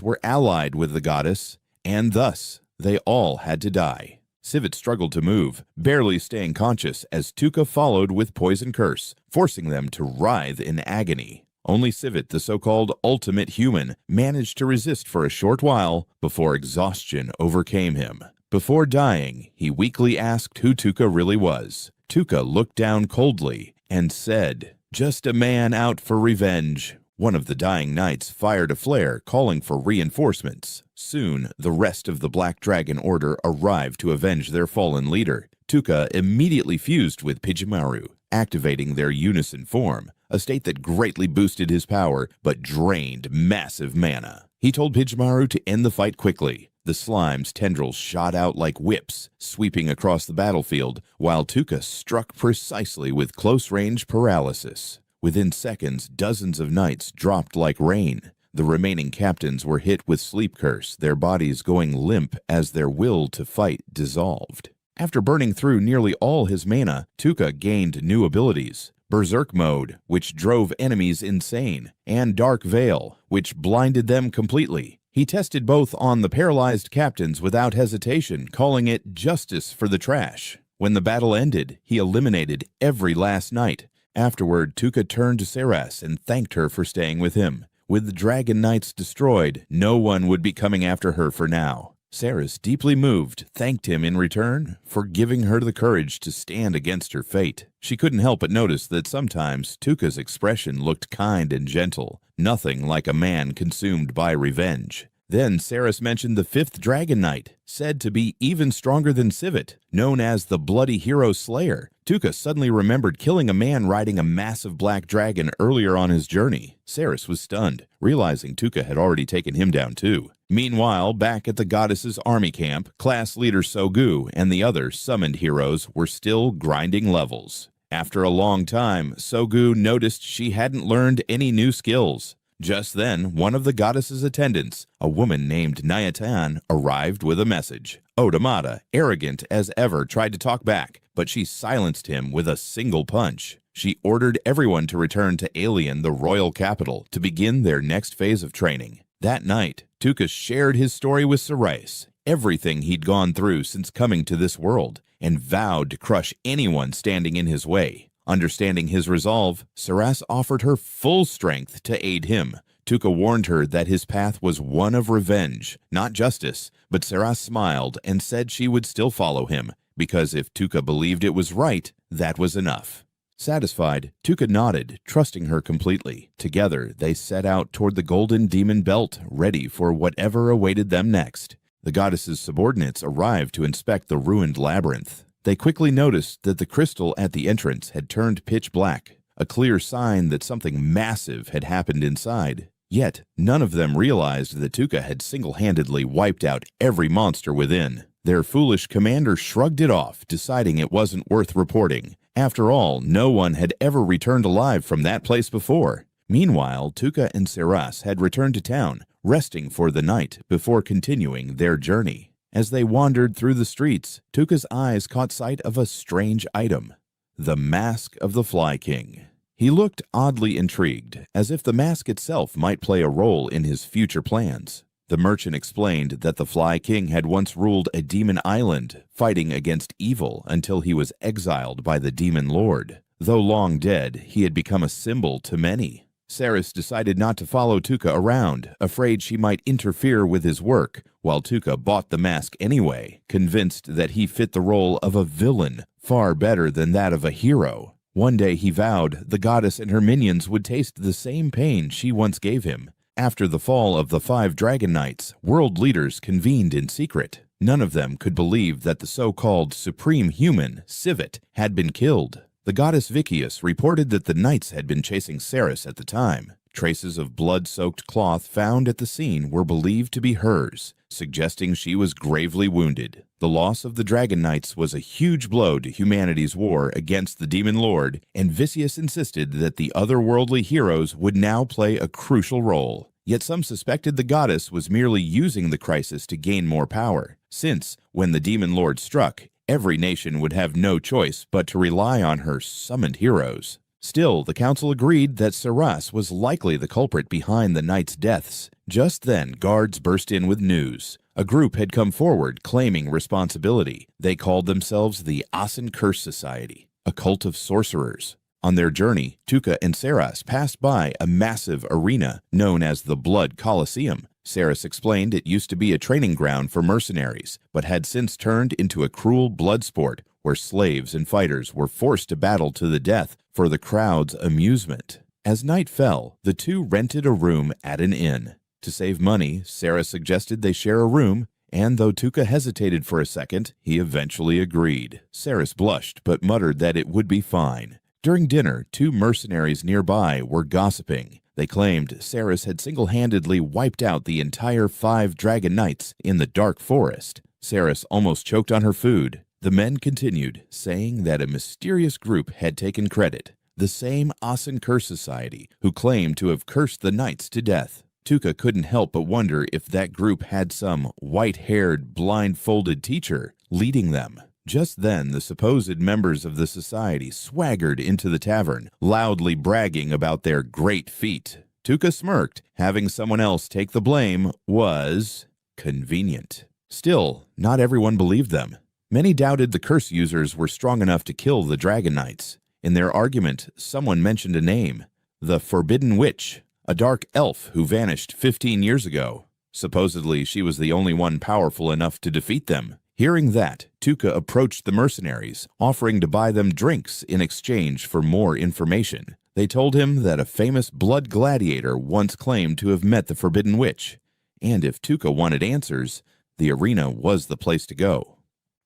were allied with the goddess, and thus they all had to die. Sivit struggled to move, barely staying conscious as Tuka followed with Poison Curse, forcing them to writhe in agony. Only Sivit, the so-called ultimate human, managed to resist for a short while before exhaustion overcame him. Before dying, he weakly asked who Tuka really was. Tuka looked down coldly and said, "Just a man out for revenge." One of the dying knights fired a flare, calling for reinforcements. Soon, the rest of the Black Dragon Order arrived to avenge their fallen leader. Tuka immediately fused with Pijimaru, activating their unison form, a state that greatly boosted his power but drained massive mana. He told Pijimaru to end the fight quickly. The slime's tendrils shot out like whips, sweeping across the battlefield, while Tuka struck precisely with close-range paralysis. Within seconds, dozens of knights dropped like rain. The remaining captains were hit with sleep curse, their bodies going limp as their will to fight dissolved. After burning through nearly all his mana, Tuka gained new abilities. Berserk Mode, which drove enemies insane, and Dark Veil, which blinded them completely. He tested both on the paralyzed captains without hesitation, calling it justice for the trash. When the battle ended, he eliminated every last knight. Afterward, Tuka turned to Saras and thanked her for staying with him. With the Dragon Knights destroyed, no one would be coming after her for now. Saras, deeply moved, thanked him in return for giving her the courage to stand against her fate. She couldn't help but notice that sometimes Tuka's expression looked kind and gentle, nothing like a man consumed by revenge. Then Saras mentioned the 5th Dragon Knight, said to be even stronger than Sivit, known as the Bloody Hero Slayer. Tuka suddenly remembered killing a man riding a massive black dragon earlier on his journey. Saras was stunned, realizing Tuka had already taken him down too. Meanwhile, back at the goddess's army camp, class leader Sogu and the other summoned heroes were still grinding levels. After a long time, Sogu noticed she hadn't learned any new skills. Just then, one of the goddess's attendants, a woman named Nayatan, arrived with a message. Odamata, arrogant as ever, tried to talk back, but she silenced him with a single punch. She ordered everyone to return to Alien, the royal capital, to begin their next phase of training. That night, Tuka shared his story with Saras, everything he'd gone through since coming to this world, and vowed to crush anyone standing in his way. Understanding his resolve, Saras offered her full strength to aid him. Tuka warned her that his path was one of revenge, not justice, but Saras smiled and said she would still follow him, because if Tuka believed it was right, that was enough. Satisfied, Tuka nodded, trusting her completely. Together, they set out toward the Golden Demon Belt, ready for whatever awaited them next. The goddess's subordinates arrived to inspect the ruined labyrinth. They quickly noticed that the crystal at the entrance had turned pitch black, a clear sign that something massive had happened inside. Yet, none of them realized that Tuka had single-handedly wiped out every monster within. Their foolish commander shrugged it off, deciding it wasn't worth reporting. After all, no one had ever returned alive from that place before. Meanwhile, Tuka and Saras had returned to town, resting for the night before continuing their journey. As they wandered through the streets, Tuka's eyes caught sight of a strange item, the mask of the Fly King. He looked oddly intrigued, as if the mask itself might play a role in his future plans. The merchant explained that the Fly King had once ruled a demon island, fighting against evil until he was exiled by the demon lord. Though long dead, he had become a symbol to many. Saras decided not to follow Tuka around, afraid she might interfere with his work, while Tuka bought the mask anyway, convinced that he fit the role of a villain far better than that of a hero. One day he vowed the goddess and her minions would taste the same pain she once gave him. After the fall of the 5 Dragon Knights, world leaders convened in secret. None of them could believe that the so-called supreme human, Sivit, had been killed. The goddess Vicius reported that the knights had been chasing Saras at the time. Traces of blood-soaked cloth found at the scene were believed to be hers, suggesting she was gravely wounded. The loss of the Dragon Knights was a huge blow to humanity's war against the Demon Lord, and Vicious insisted that the otherworldly heroes would now play a crucial role. Yet some suspected the goddess was merely using the crisis to gain more power, since, when the Demon Lord struck, every nation would have no choice but to rely on her summoned heroes. Still, the council agreed that Saras was likely the culprit behind the knights' deaths. Just then, guards burst in with news. A group had come forward claiming responsibility. They called themselves the Asen Curse Society, a cult of sorcerers. On their journey, Tuka and Saras passed by a massive arena known as the Blood Colosseum. Saras explained it used to be a training ground for mercenaries, but had since turned into a cruel blood sport where slaves and fighters were forced to battle to the death for the crowd's amusement. As night fell, the two rented a room at an inn. To save money, Sarah suggested they share a room, and though Tuka hesitated for a second, he eventually agreed. Saras blushed but muttered that it would be fine. During dinner, two mercenaries nearby were gossiping. They claimed Saras had single-handedly wiped out the entire 5 Dragon Knights in the dark forest. Saras almost choked on her food. The men continued, saying that a mysterious group had taken credit, the same Asen Curse Society, who claimed to have cursed the knights to death. Tuka couldn't help but wonder if that group had some white-haired, blindfolded teacher leading them. Just then, the supposed members of the society swaggered into the tavern, loudly bragging about their great feat. Tuka smirked. Having someone else take the blame was convenient. Still, not everyone believed them. Many doubted the curse users were strong enough to kill the Dragon Knights. In their argument, someone mentioned a name, the Forbidden Witch, a dark elf who vanished 15 years ago. Supposedly, she was the only one powerful enough to defeat them. Hearing that, Tuka approached the mercenaries, offering to buy them drinks in exchange for more information. They told him that a famous blood gladiator once claimed to have met the Forbidden Witch, and if Tuka wanted answers, the arena was the place to go.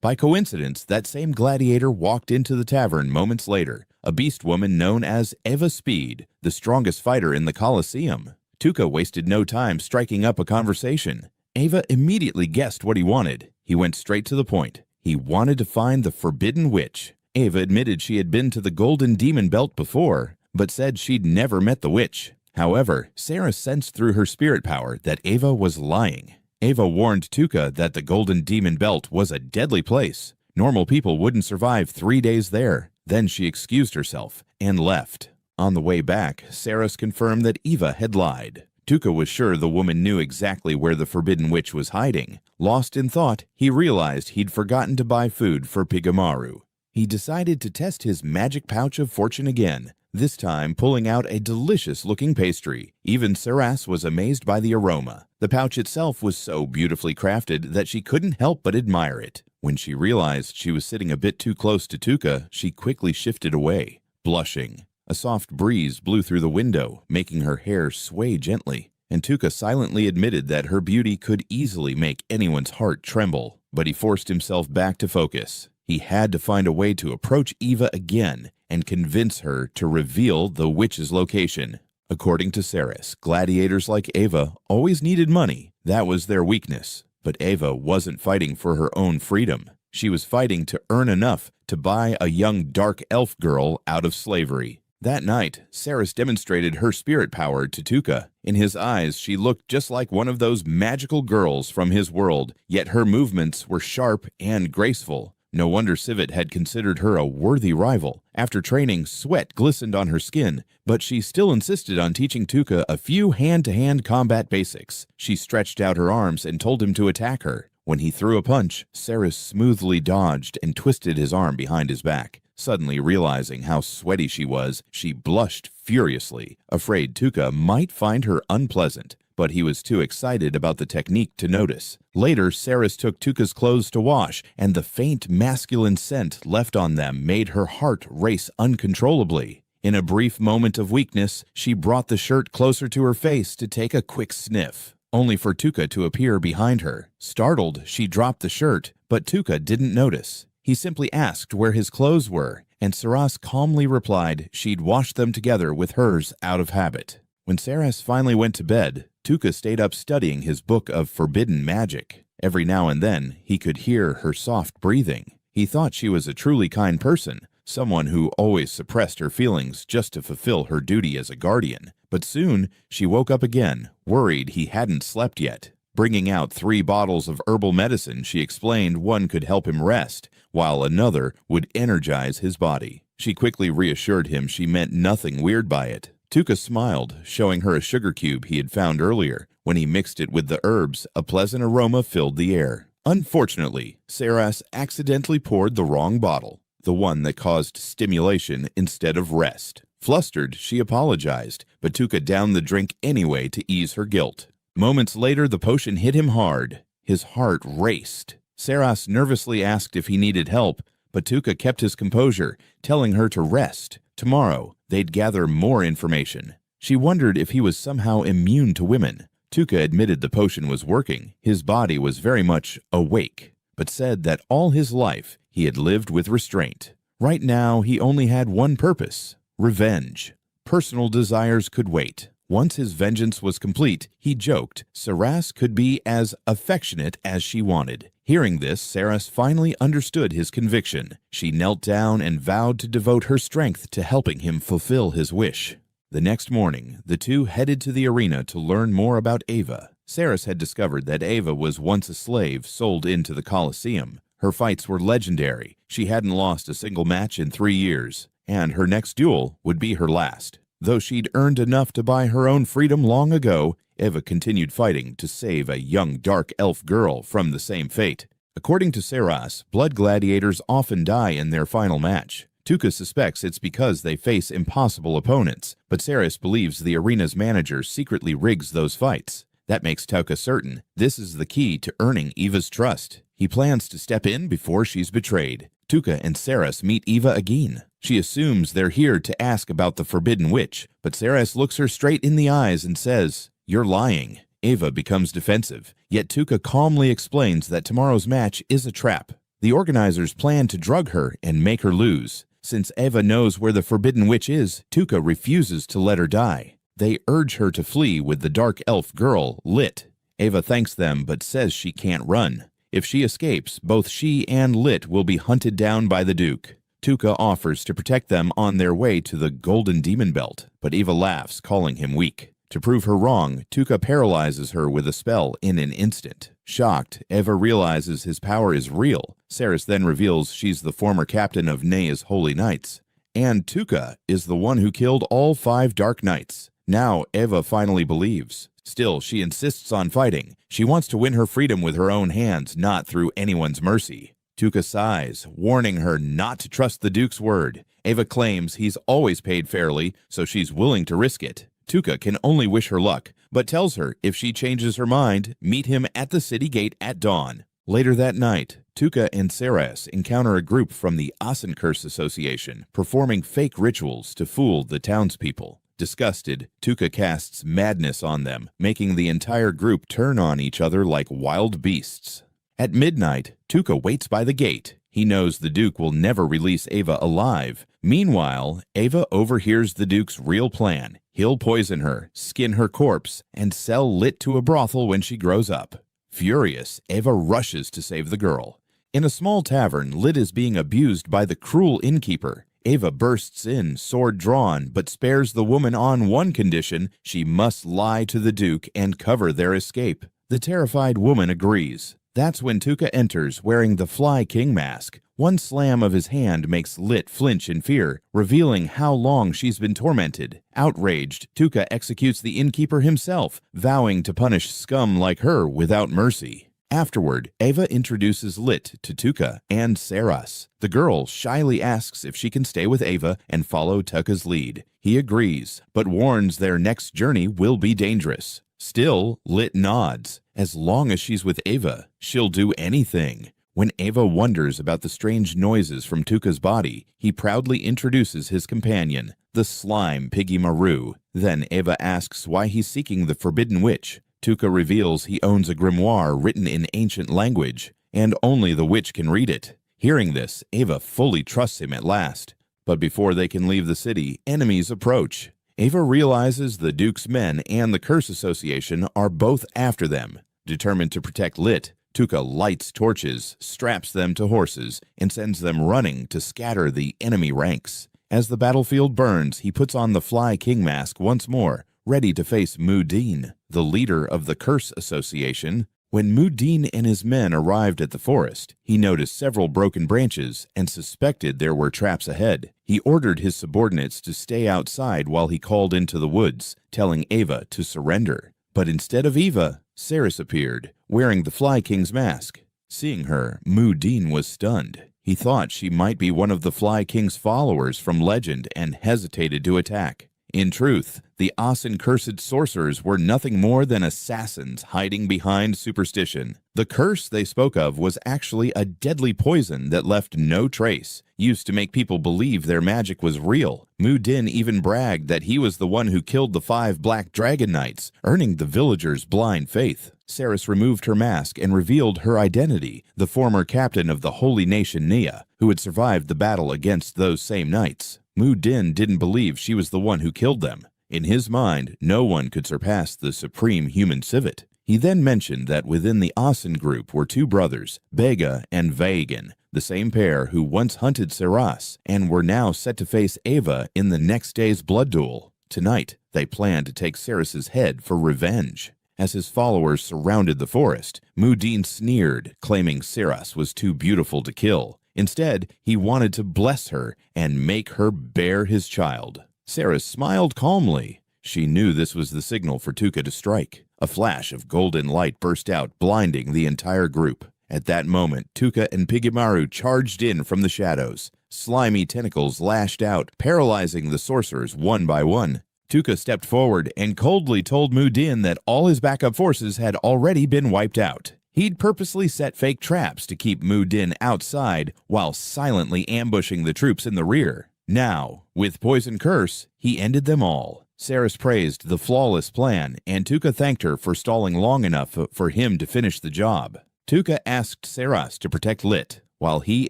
By coincidence, that same gladiator walked into the tavern moments later, a beast woman known as Eva Speed, the strongest fighter in the Colosseum. Tuka wasted no time striking up a conversation. Eva immediately guessed what he wanted. He went straight to the point. He wanted to find the Forbidden Witch. Eva admitted she had been to the Golden Demon Belt before, but said she'd never met the witch. However, Sarah sensed through her spirit power that Eva was lying. Eva warned Tuka that the Golden Demon Belt was a deadly place. Normal people wouldn't survive 3 days there. Then she excused herself and left. On the way back, Saras confirmed that Eva had lied. Tuka was sure the woman knew exactly where the Forbidden Witch was hiding. Lost in thought, he realized he'd forgotten to buy food for Pigamaru. He decided to test his magic pouch of fortune again, this time pulling out a delicious-looking pastry. Even Saras was amazed by the aroma. The pouch itself was so beautifully crafted that she couldn't help but admire it. When she realized she was sitting a bit too close to Tuka, she quickly shifted away, blushing. A soft breeze blew through the window, making her hair sway gently, and Tuka silently admitted that her beauty could easily make anyone's heart tremble. But he forced himself back to focus. He had to find a way to approach Eva again and convince her to reveal the witch's location. According to Saras, gladiators like Eva always needed money. That was their weakness. But Eva wasn't fighting for her own freedom. She was fighting to earn enough to buy a young dark elf girl out of slavery. That night, Saras demonstrated her spirit power to Tuka. In his eyes, she looked just like one of those magical girls from his world, yet her movements were sharp and graceful. No wonder Civet had considered her a worthy rival. After training, sweat glistened on her skin, but she still insisted on teaching Tuka a few hand-to-hand combat basics. She stretched out her arms and told him to attack her. When he threw a punch, Saras smoothly dodged and twisted his arm behind his back. Suddenly realizing how sweaty she was, she blushed furiously, afraid Tuka might find her unpleasant. But he was too excited about the technique to notice. Later, Saras took Tuka's clothes to wash, and the faint masculine scent left on them made her heart race uncontrollably. In a brief moment of weakness, she brought the shirt closer to her face to take a quick sniff, only for Tuka to appear behind her. Startled, she dropped the shirt, but Tuka didn't notice. He simply asked where his clothes were, and Saras calmly replied she'd washed them together with hers out of habit. When Saras finally went to bed, Tuca stayed up studying his book of forbidden magic. Every now and then, he could hear her soft breathing. He thought she was a truly kind person, someone who always suppressed her feelings just to fulfill her duty as a guardian. But soon, she woke up again, worried he hadn't slept yet. Bringing out 3 bottles of herbal medicine, she explained one could help him rest, while another would energize his body. She quickly reassured him she meant nothing weird by it. Tuca smiled, showing her a sugar cube he had found earlier. When he mixed it with the herbs, a pleasant aroma filled the air. Unfortunately, Saras accidentally poured the wrong bottle, the one that caused stimulation instead of rest. Flustered, she apologized, but Tuca downed the drink anyway to ease her guilt. Moments later, the potion hit him hard. His heart raced. Saras nervously asked if he needed help, but Tuca kept his composure, telling her to rest. Tomorrow, they'd gather more information. She wondered if he was somehow immune to women. Tuca admitted the potion was working. His body was very much awake, but said that all his life he had lived with restraint. Right now, he only had one purpose: revenge. Personal desires could wait. Once his vengeance was complete, he joked, Saras could be as affectionate as she wanted. Hearing this, Saras finally understood his conviction. She knelt down and vowed to devote her strength to helping him fulfill his wish. The next morning, the two headed to the arena to learn more about Ava. Saras had discovered that Ava was once a slave sold into the Colosseum. Her fights were legendary. She hadn't lost a single match in 3 years, and her next duel would be her last. Though she'd earned enough to buy her own freedom long ago, Eva continued fighting to save a young dark elf girl from the same fate. According to Saras, blood gladiators often die in their final match. Tuca suspects it's because they face impossible opponents, but Saras believes the arena's manager secretly rigs those fights. That makes Tuca certain this is the key to earning Eva's trust. He plans to step in before she's betrayed. Tuca and Saras meet Eva again. She assumes they're here to ask about the Forbidden Witch, but Saras looks her straight in the eyes and says, "You're lying." Eva becomes defensive, yet Tuca calmly explains that tomorrow's match is a trap. The organizers plan to drug her and make her lose. Since Eva knows where the Forbidden Witch is, Tuca refuses to let her die. They urge her to flee with the dark elf girl, Lit. Eva thanks them but says she can't run. If she escapes, both she and Lit will be hunted down by the Duke. Tuca offers to protect them on their way to the Golden Demon Belt, but Eva laughs, calling him weak. To prove her wrong, Tuca paralyzes her with a spell in an instant. Shocked, Eva realizes his power is real. Saras then reveals she's the former captain of Nea's Holy Knights. And Tuca is the one who killed all 5 Dark Knights. Now Eva finally believes. Still, she insists on fighting. She wants to win her freedom with her own hands, not through anyone's mercy. Tuca sighs, warning her not to trust the Duke's word. Eva claims he's always paid fairly, so she's willing to risk it. Tuca can only wish her luck, but tells her if she changes her mind, meet him at the city gate at dawn. Later that night, Tuca and Saras encounter a group from the Asenkurs Association, performing fake rituals to fool the townspeople. Disgusted, Tuca casts madness on them, making the entire group turn on each other like wild beasts. At midnight, Tuca waits by the gate. He knows the Duke will never release Ava alive. Meanwhile, Ava overhears the Duke's real plan. He'll poison her, skin her corpse, and sell Lit to a brothel when she grows up. Furious, Ava rushes to save the girl. In a small tavern, Lit is being abused by the cruel innkeeper. Ava bursts in, sword drawn, but spares the woman on one condition: she must lie to the Duke and cover their escape. The terrified woman agrees. That's when Tuca enters, wearing the Fly King mask. One slam of his hand makes Lit flinch in fear, revealing how long she's been tormented. Outraged, Tuca executes the innkeeper himself, vowing to punish scum like her without mercy. Afterward, Ava introduces Lit to Tuca and Saras. The girl shyly asks if she can stay with Ava and follow Tuca's lead. He agrees, but warns their next journey will be dangerous. Still, Lit nods. As long as she's with Ava, she'll do anything. When Ava wonders about the strange noises from Tuca's body, he proudly introduces his companion, the slime Piggy Maru. Then Ava asks why he's seeking the Forbidden Witch. Tuca reveals he owns a grimoire written in ancient language, and only the witch can read it. Hearing this, Ava fully trusts him at last. But before they can leave the city, enemies approach. Ava realizes the Duke's men and the Curse Association are both after them. Determined to protect Lit, Tuca lights torches, straps them to horses, and sends them running to scatter the enemy ranks. As the battlefield burns, he puts on the Fly King mask once more, ready to face Mu'Din, the leader of the Curse Association. When Mu'Din and his men arrived at the forest, he noticed several broken branches and suspected there were traps ahead. He ordered his subordinates to stay outside while he called into the woods, telling Ava to surrender. But instead of Eva, Ceres appeared, wearing the Fly King's mask. Seeing her, Mu'Din was stunned. He thought she might be one of the Fly King's followers from legend and hesitated to attack. In truth, the Asin-cursed sorcerers were nothing more than assassins hiding behind superstition. The curse they spoke of was actually a deadly poison that left no trace, used to make people believe their magic was real. Mu'Din even bragged that he was the one who killed the 5 Black Dragon Knights, earning the villagers' blind faith. Ceres removed her mask and revealed her identity, the former captain of the holy nation Nia, who had survived the battle against those same knights. Mu'Din didn't believe she was the one who killed them. In his mind, no one could surpass the supreme human civet. He then mentioned that within the Asin group were 2 brothers, Bega and Vagan, the same pair who once hunted Ceres and were now set to face Ava in the next day's blood duel. Tonight, they planned to take Ceres's head for revenge. As his followers surrounded the forest, Mu'Din sneered, claiming Ceres was too beautiful to kill. Instead, he wanted to bless her and make her bear his child. Ceres smiled calmly. She knew this was the signal for Tuca to strike. A flash of golden light burst out, blinding the entire group. At that moment, Tuca and Pigimaru charged in from the shadows. Slimy tentacles lashed out, paralyzing the sorcerers one by one. Tuca stepped forward and coldly told Mu'Din that all his backup forces had already been wiped out. He'd purposely set fake traps to keep Mu'Din outside while silently ambushing the troops in the rear. Now, with Poison Curse, he ended them all. Ceres praised the flawless plan, and Tuca thanked her for stalling long enough for him to finish the job. Tuca asked Ceres to protect Lit, while he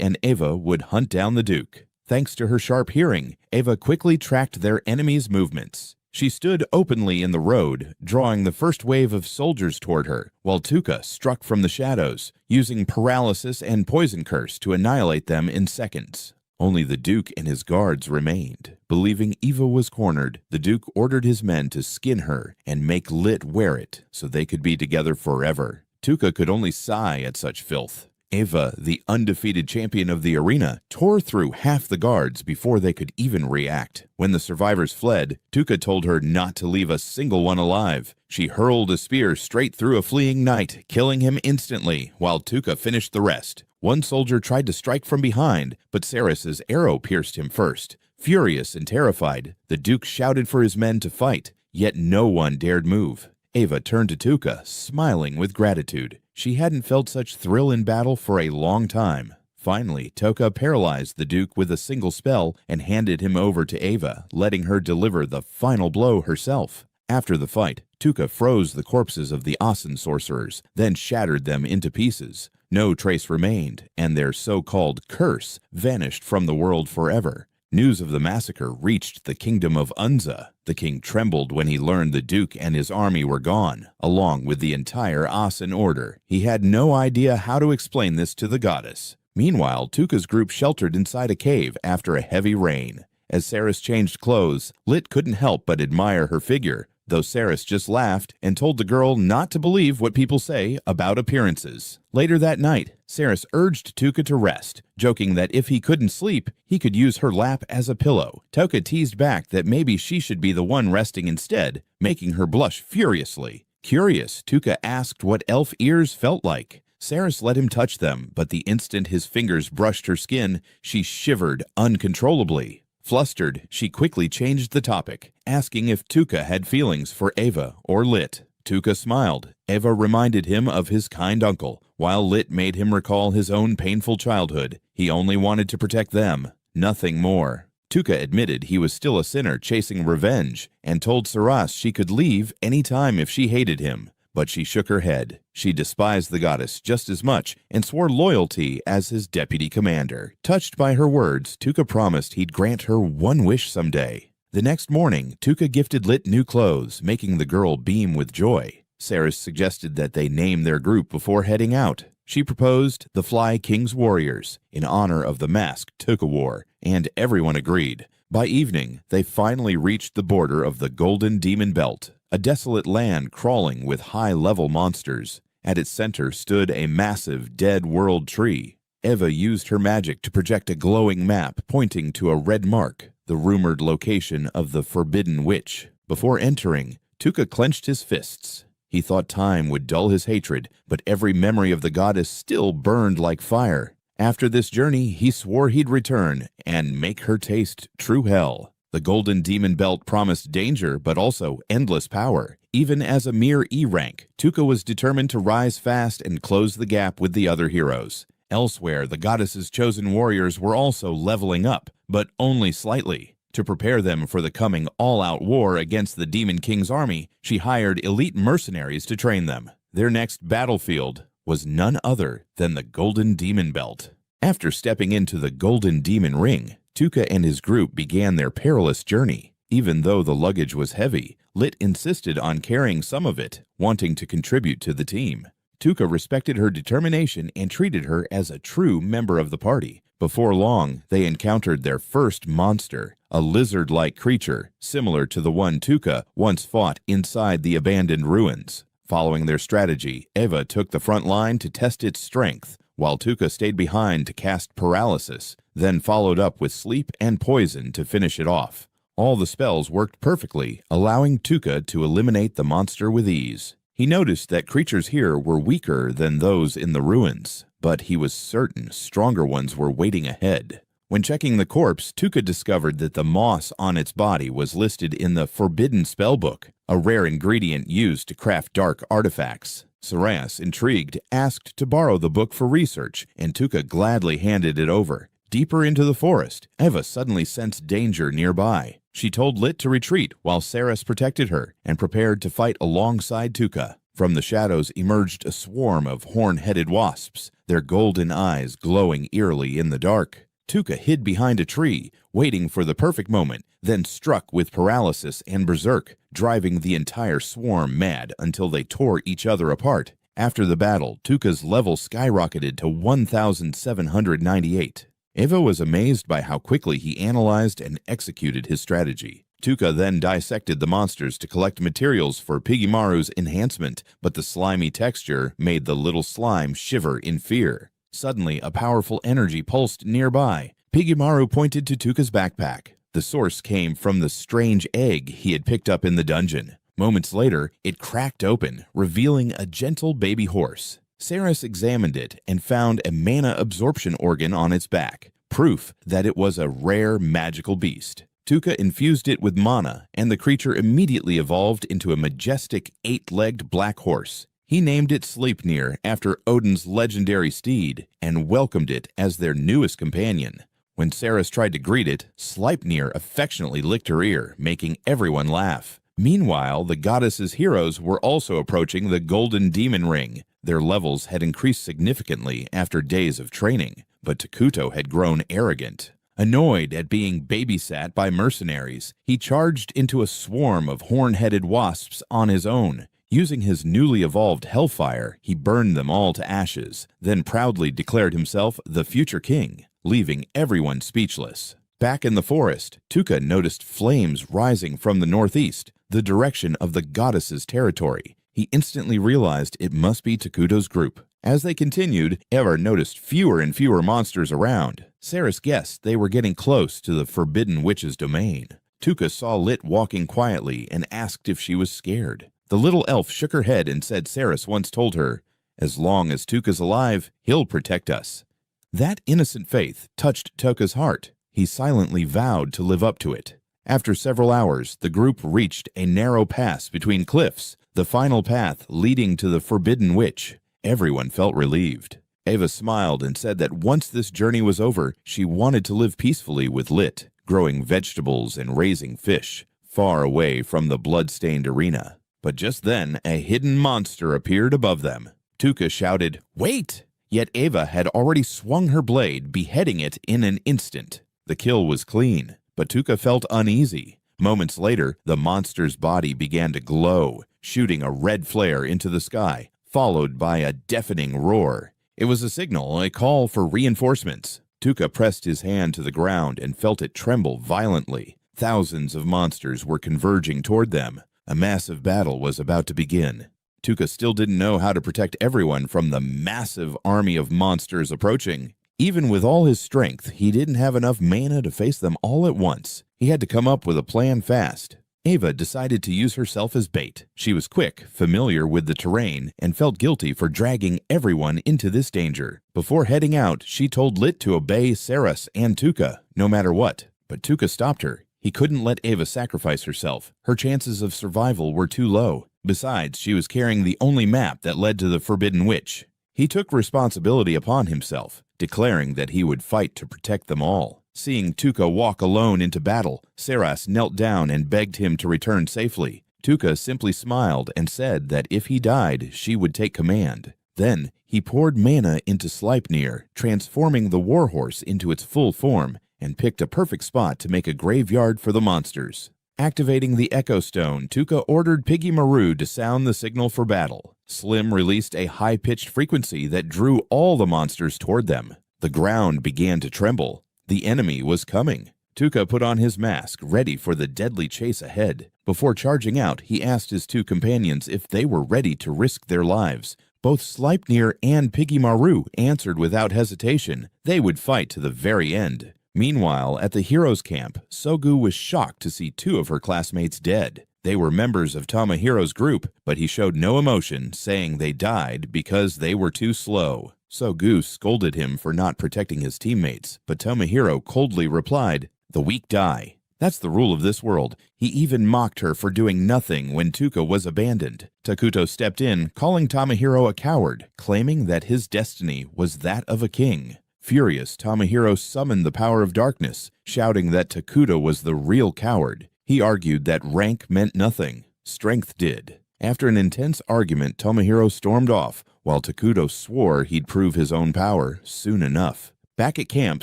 and Ava would hunt down the Duke. Thanks to her sharp hearing, Ava quickly tracked their enemies' movements. She stood openly in the road, drawing the first wave of soldiers toward her, while Tuca struck from the shadows, using paralysis and poison curse to annihilate them in seconds. Only the Duke and his guards remained. Believing Eva was cornered, the Duke ordered his men to skin her and make Lit wear it so they could be together forever. Tuca could only sigh at such filth. Ava, the undefeated champion of the arena, tore through half the guards before they could even react. When the survivors fled, Tuca told her not to leave a single one alive. She hurled a spear straight through a fleeing knight, killing him instantly, while Tuca finished the rest. One soldier tried to strike from behind, but Ceres's arrow pierced him first. Furious and terrified, the Duke shouted for his men to fight, yet no one dared move. Ava turned to Tuca, smiling with gratitude. She hadn't felt such thrill in battle for a long time. Finally, Tuca paralyzed the Duke with a single spell and handed him over to Ava, letting her deliver the final blow herself. After the fight, Tuca froze the corpses of the Asin sorcerers, then shattered them into pieces. No trace remained, and their so-called curse vanished from the world forever. News of the massacre reached the kingdom of Unza. The king trembled when he learned the Duke and his army were gone, along with the entire Asin order. He had no idea how to explain this to the goddess. Meanwhile, Tuca's group sheltered inside a cave after a heavy rain. As Ceres changed clothes, Lit couldn't help but admire her figure, though Ceres just laughed and told the girl not to believe what people say about appearances. Later that night, Ceres urged Tuca to rest, joking that if he couldn't sleep, he could use her lap as a pillow. Tuca teased back that maybe she should be the one resting instead, making her blush furiously. Curious, Tuca asked what elf ears felt like. Ceres let him touch them, but the instant his fingers brushed her skin, she shivered uncontrollably. Flustered, she quickly changed the topic, asking if Tuca had feelings for Ava or Lit. Tuca smiled. Ava reminded him of his kind uncle, while Lit made him recall his own painful childhood. He only wanted to protect them, nothing more. Tuca admitted he was still a sinner chasing revenge, and told Ceres she could leave any time if she hated him. But she shook her head. She despised the goddess just as much and swore loyalty as his deputy commander. Touched by her words, Tuca promised he'd grant her one wish someday. The next morning, Tuka gifted Lit new clothes, making the girl beam with joy. Saris suggested that they name their group before heading out. She proposed the Fly King's Warriors, in honor of the mask Tuka wore, and everyone agreed. By evening, they finally reached the border of the Golden Demon Belt, a desolate land crawling with high-level monsters. At its center stood a massive dead world tree. Eva used her magic to project a glowing map pointing to a red mark, the rumored location of the Forbidden Witch. Before entering, Tuka clenched his fists. He thought time would dull his hatred, but every memory of the goddess still burned like fire. After this journey, he swore he'd return and make her taste true hell. The Golden Demon Belt promised danger, but also endless power. Even as a mere E rank, Tuka was determined to rise fast and close the gap with the other heroes. Elsewhere, the goddess's chosen warriors were also leveling up, but only slightly. To prepare them for the coming all-out war against the Demon King's army, she hired elite mercenaries to train them. Their next battlefield was none other than the Golden Demon Belt. After stepping into the Golden Demon Ring, Tuka and his group began their perilous journey. Even though the luggage was heavy, Lit insisted on carrying some of it, wanting to contribute to the team. Tuka respected her determination and treated her as a true member of the party. Before long, they encountered their first monster, a lizard-like creature similar to the one Tuka once fought inside the abandoned ruins. Following their strategy, Eva took the front line to test its strength, while Tuka stayed behind to cast paralysis, then followed up with sleep and poison to finish it off. All the spells worked perfectly, allowing Tuka to eliminate the monster with ease. He noticed that creatures here were weaker than those in the ruins, but he was certain stronger ones were waiting ahead. When checking the corpse, Tuka discovered that the moss on its body was listed in the Forbidden Spellbook, a rare ingredient used to craft dark artifacts. Saras, intrigued, asked to borrow the book for research, and Tuka gladly handed it over. Deeper into the forest, Eva suddenly sensed danger nearby. She told Lit to retreat while Saras protected her and prepared to fight alongside Tuka. From the shadows emerged a swarm of horn-headed wasps, their golden eyes glowing eerily in the dark. Tuka hid behind a tree, waiting for the perfect moment, then struck with paralysis and berserk, driving the entire swarm mad until they tore each other apart. After the battle, Tuka's level skyrocketed to 1,798. Eva was amazed by how quickly he analyzed and executed his strategy. Tuka then dissected the monsters to collect materials for Pigimaru's enhancement, but the slimy texture made the little slime shiver in fear. Suddenly, a powerful energy pulsed nearby. Pigimaru pointed to Tuka's backpack. The source came from the strange egg he had picked up in the dungeon. Moments later, it cracked open, revealing a gentle baby horse. Saras examined it and found a mana absorption organ on its back, proof that it was a rare magical beast. Tuka infused it with mana, and the creature immediately evolved into a majestic 8-legged black horse. He named it Sleipnir after Odin's legendary steed and welcomed it as their newest companion. When Saras tried to greet it, Sleipnir affectionately licked her ear, making everyone laugh. Meanwhile, the goddess's heroes were also approaching the Golden Demon Ring. Their levels had increased significantly after days of training, but Takuto had grown arrogant. Annoyed at being babysat by mercenaries, he charged into a swarm of horn-headed wasps on his own. Using his newly evolved hellfire, he burned them all to ashes, then proudly declared himself the future king, leaving everyone speechless. Back in the forest, Tuka noticed flames rising from the northeast, the direction of the goddess's territory. He instantly realized it must be Takuto's group. As they continued, Eva noticed fewer and fewer monsters around. Saras guessed they were getting close to the Forbidden Witch's domain. Tuka saw Lit walking quietly and asked if she was scared. The little elf shook her head and said Saras once told her, "As long as Tuka's alive, he'll protect us." That innocent faith touched Tuka's heart. He silently vowed to live up to it. After several hours, the group reached a narrow pass between cliffs, the final path leading to the Forbidden Witch. Everyone felt relieved. Eva smiled and said that once this journey was over, she wanted to live peacefully with Lit, growing vegetables and raising fish, far away from the blood-stained arena. But just then, a hidden monster appeared above them. Tuka shouted, "Wait!" Yet Eva had already swung her blade, beheading it in an instant. The kill was clean, but Tuka felt uneasy. Moments later, the monster's body began to glow, shooting a red flare into the sky, followed by a deafening roar. It was a signal, a call for reinforcements. Tuka pressed his hand to the ground and felt it tremble violently. Thousands of monsters were converging toward them. A massive battle was about to begin. Tuka still didn't know how to protect everyone from the massive army of monsters approaching. Even with all his strength, he didn't have enough mana to face them all at once. He had to come up with a plan fast. Ava decided to use herself as bait. She was quick, familiar with the terrain, and felt guilty for dragging everyone into this danger. Before heading out, she told Lit to obey Saras and Tuka, no matter what. But Tuka stopped her. He couldn't let Ava sacrifice herself. Her chances of survival were too low. Besides, she was carrying the only map that led to the Forbidden Witch. He took responsibility upon himself, declaring that he would fight to protect them all. Seeing Tuka walk alone into battle, Saras knelt down and begged him to return safely. Tuka simply smiled and said that if he died, she would take command. Then, he poured mana into Sleipnir, transforming the warhorse into its full form, and picked a perfect spot to make a graveyard for the monsters. Activating the Echo Stone, Tuka ordered Piggy Maru to sound the signal for battle. Slim released a high-pitched frequency that drew all the monsters toward them. The ground began to tremble. The enemy was coming. Tuka put on his mask, ready for the deadly chase ahead. Before charging out, he asked his two companions if they were ready to risk their lives. Both Sleipnir and Piggy Maru answered without hesitation. They would fight to the very end. Meanwhile, at the heroes' camp, Sogu was shocked to see two of her classmates dead. They were members of Tomohiro's group, but he showed no emotion, saying they died because they were too slow. Sogu scolded him for not protecting his teammates, but Tomohiro coldly replied, "The weak die. That's the rule of this world." He even mocked her for doing nothing when Tuka was abandoned. Takuto stepped in, calling Tomohiro a coward, claiming that his destiny was that of a king. Furious, Tomohiro summoned the power of darkness, shouting that Takuto was the real coward. He argued that rank meant nothing. Strength did. After an intense argument, Tomohiro stormed off, while Takuto swore he'd prove his own power soon enough. Back at camp,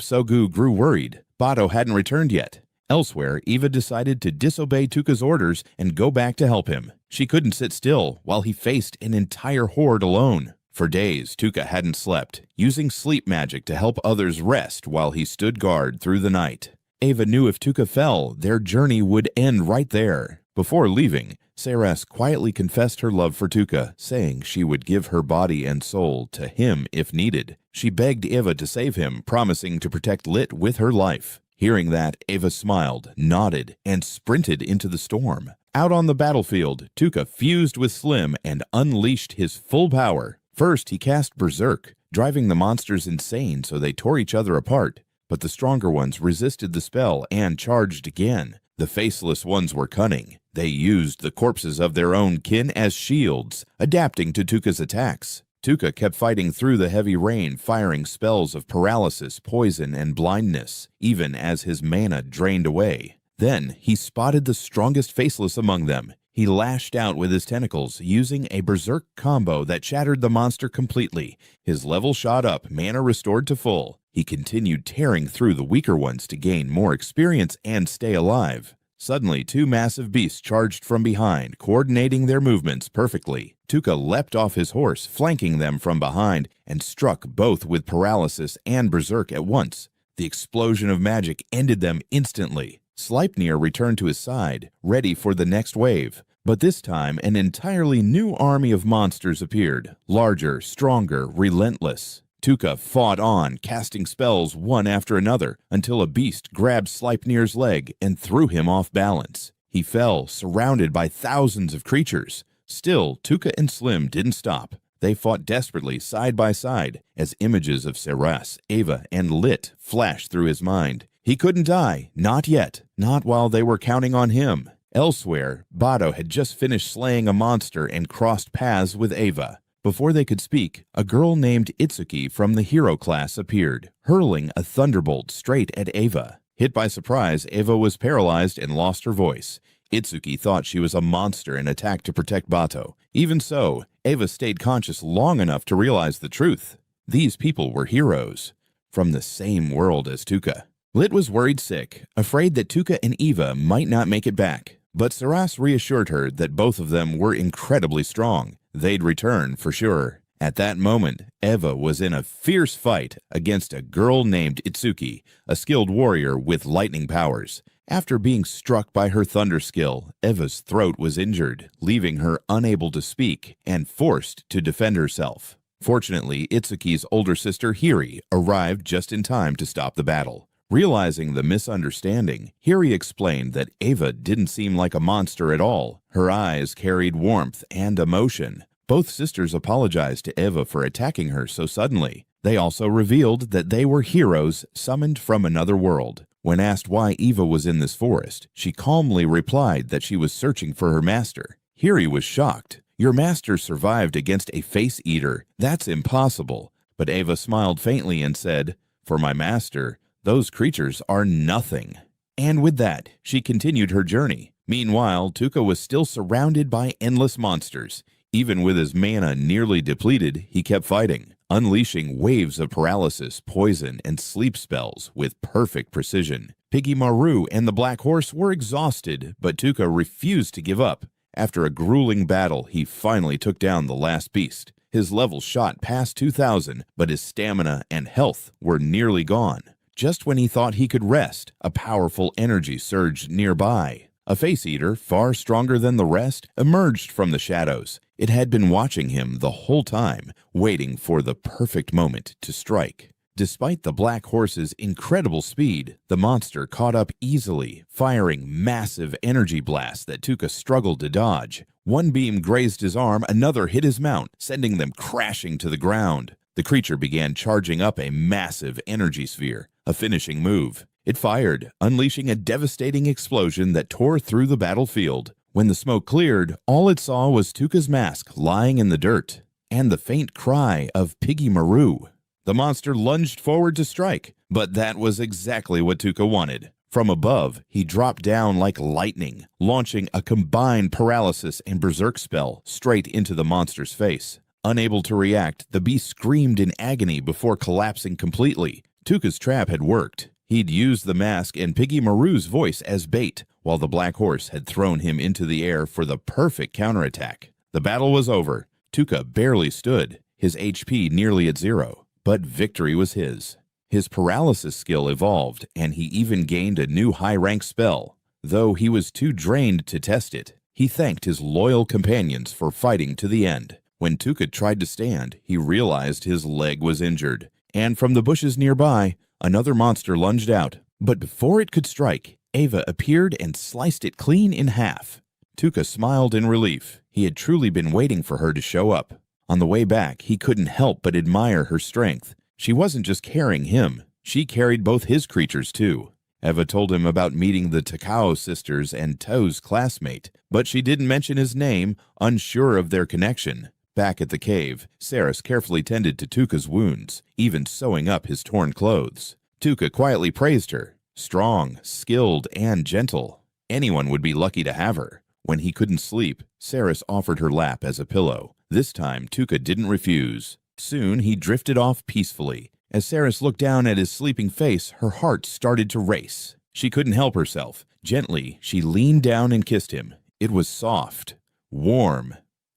Sogu grew worried. Bato hadn't returned yet. Elsewhere, Eva decided to disobey Tuka's orders and go back to help him. She couldn't sit still while he faced an entire horde alone. For days, Tuka hadn't slept, using sleep magic to help others rest while he stood guard through the night. Ava knew if Tuka fell, their journey would end right there. Before leaving, Saras quietly confessed her love for Tuka, saying she would give her body and soul to him if needed. She begged Ava to save him, promising to protect Lit with her life. Hearing that, Ava smiled, nodded, and sprinted into the storm. Out on the battlefield, Tuka fused with Slim and unleashed his full power. First, he cast Berserk, driving the monsters insane so they tore each other apart. But the stronger ones resisted the spell and charged again. The faceless ones were cunning. They used the corpses of their own kin as shields, adapting to Tuka's attacks. Tuka kept fighting through the heavy rain, firing spells of paralysis, poison, and blindness, even as his mana drained away. Then, he spotted the strongest faceless among them. He lashed out with his tentacles, using a berserk combo that shattered the monster completely. His level shot up, mana restored to full. He continued tearing through the weaker ones to gain more experience and stay alive. Suddenly, two massive beasts charged from behind, coordinating their movements perfectly. Tuka leapt off his horse, flanking them from behind, and struck both with paralysis and berserk at once. The explosion of magic ended them instantly. Sleipnir returned to his side, ready for the next wave. But this time, an entirely new army of monsters appeared, larger, stronger, relentless. Tuka fought on, casting spells one after another, until a beast grabbed Sleipnir's leg and threw him off balance. He fell, surrounded by thousands of creatures. Still, Tuka and Slim didn't stop. They fought desperately side by side, as images of Saras, Ava, and Lit flashed through his mind. He couldn't die, not yet, not while they were counting on him. Elsewhere, Bato had just finished slaying a monster and crossed paths with Ava. Before they could speak, a girl named Itsuki from the hero class appeared, hurling a thunderbolt straight at Ava. Hit by surprise, Ava was paralyzed and lost her voice. Itsuki thought she was a monster and attacked to protect Bato. Even so, Ava stayed conscious long enough to realize the truth. These people were heroes, from the same world as Tuka. Lit was worried sick, afraid that Tuka and Eva might not make it back. But Saras reassured her that both of them were incredibly strong. They'd return for sure. At that moment, Eva was in a fierce fight against a girl named Itsuki, a skilled warrior with lightning powers. After being struck by her thunder skill, Eva's throat was injured, leaving her unable to speak and forced to defend herself. Fortunately, Itsuki's older sister Hiri arrived just in time to stop the battle. Realizing the misunderstanding, Hiri explained that Eva didn't seem like a monster at all. Her eyes carried warmth and emotion. Both sisters apologized to Eva for attacking her so suddenly. They also revealed that they were heroes summoned from another world. When asked why Eva was in this forest, she calmly replied that she was searching for her master. Hiri was shocked. "Your master survived against a face-eater. That's impossible." But Eva smiled faintly and said, "For my master, those creatures are nothing." And with that, she continued her journey. Meanwhile, Tuka was still surrounded by endless monsters. Even with his mana nearly depleted, he kept fighting, unleashing waves of paralysis, poison, and sleep spells with perfect precision. Piggy Maru and the Black Horse were exhausted, but Tuka refused to give up. After a grueling battle, he finally took down the last beast. His level shot past 2,000, but his stamina and health were nearly gone. Just when he thought he could rest, a powerful energy surged nearby. A face-eater, far stronger than the rest, emerged from the shadows. It had been watching him the whole time, waiting for the perfect moment to strike. Despite the Black Horse's incredible speed, the monster caught up easily, firing massive energy blasts that Tuka struggled to dodge. One beam grazed his arm, another hit his mount, sending them crashing to the ground. The creature began charging up a massive energy sphere, a finishing move. It fired, unleashing a devastating explosion that tore through the battlefield. When the smoke cleared, all it saw was Tuka's mask lying in the dirt, and the faint cry of Piggy Maru. The monster lunged forward to strike, but that was exactly what Tuka wanted. From above, he dropped down like lightning, launching a combined paralysis and berserk spell straight into the monster's face. Unable to react, the beast screamed in agony before collapsing completely. Tuka's trap had worked. He'd used the mask and Piggy Maru's voice as bait, while the Black Horse had thrown him into the air for the perfect counterattack. The battle was over. Tuka barely stood, his HP nearly at 0, but victory was his. His paralysis skill evolved, and he even gained a new high-rank spell. Though he was too drained to test it, he thanked his loyal companions for fighting to the end. When Tuka tried to stand, he realized his leg was injured, and from the bushes nearby, another monster lunged out. But before it could strike, Eva appeared and sliced it clean in half. Tuka smiled in relief. He had truly been waiting for her to show up. On the way back, he couldn't help but admire her strength. She wasn't just carrying him. She carried both his creatures, too. Eva told him about meeting the Takao sisters and To's classmate, but she didn't mention his name, unsure of their connection. Back at the cave, Saris carefully tended to Tuka's wounds, even sewing up his torn clothes. Tuka quietly praised her. Strong, skilled, and gentle. Anyone would be lucky to have her. When he couldn't sleep, Saris offered her lap as a pillow. This time, Tuka didn't refuse. Soon, he drifted off peacefully. As Saris looked down at his sleeping face, her heart started to race. She couldn't help herself. Gently, she leaned down and kissed him. It was soft, warm,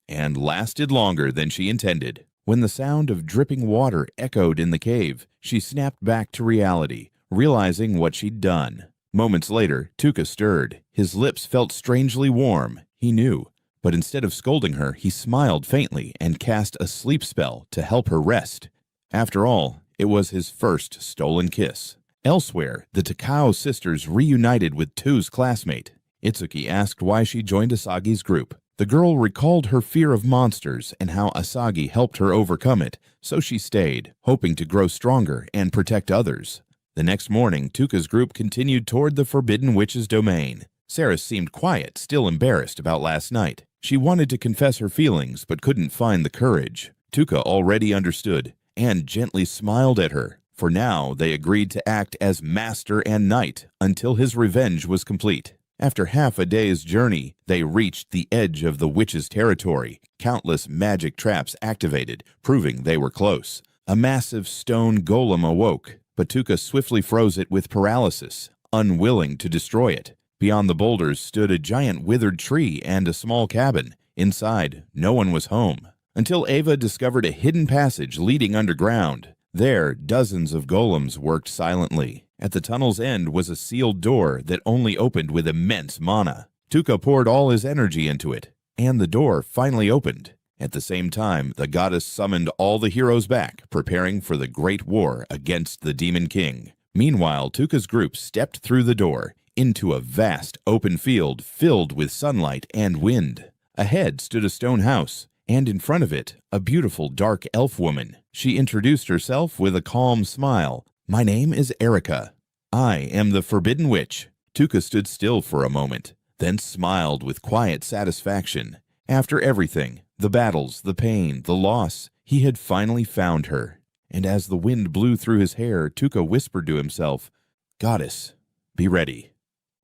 and lasted longer than she intended. When the sound of dripping water echoed in the cave, she snapped back to reality, realizing what she'd done. Moments later, Tuka stirred. His lips felt strangely warm. He knew. But instead of scolding her, he smiled faintly and cast a sleep spell to help her rest. After all, it was his first stolen kiss. Elsewhere, the Takao sisters reunited with To's classmate. Itsuki asked why she joined Asagi's group. The girl recalled her fear of monsters and how Asagi helped her overcome it, so she stayed, hoping to grow stronger and protect others. The next morning, Tuka's group continued toward the Forbidden Witch's domain. Saris seemed quiet, still embarrassed about last night. She wanted to confess her feelings, but couldn't find the courage. Tuka already understood, and gently smiled at her. For now, they agreed to act as master and knight until his revenge was complete. After half a day's journey, they reached the edge of the witch's territory. Countless magic traps activated, proving they were close. A massive stone golem awoke. but Tuka swiftly froze it with paralysis, unwilling to destroy it. Beyond the boulders stood a giant withered tree and a small cabin. Inside, no one was home. Until Ava discovered a hidden passage leading underground. There, dozens of golems worked silently. At the tunnel's end was a sealed door that only opened with immense mana. Tuka poured all his energy into it, and the door finally opened. At the same time, the goddess summoned all the heroes back, preparing for the great war against the Demon King. Meanwhile, Tuka's group stepped through the door into a vast open field filled with sunlight and wind. Ahead stood a stone house, and in front of it, a beautiful dark elf woman. She introduced herself with a calm smile. "My name is Erica. I am the Forbidden Witch." Tuka stood still for a moment, then smiled with quiet satisfaction. After everything, the battles, the pain, the loss, he had finally found her. And as the wind blew through his hair, Tuka whispered to himself, "Goddess, be ready,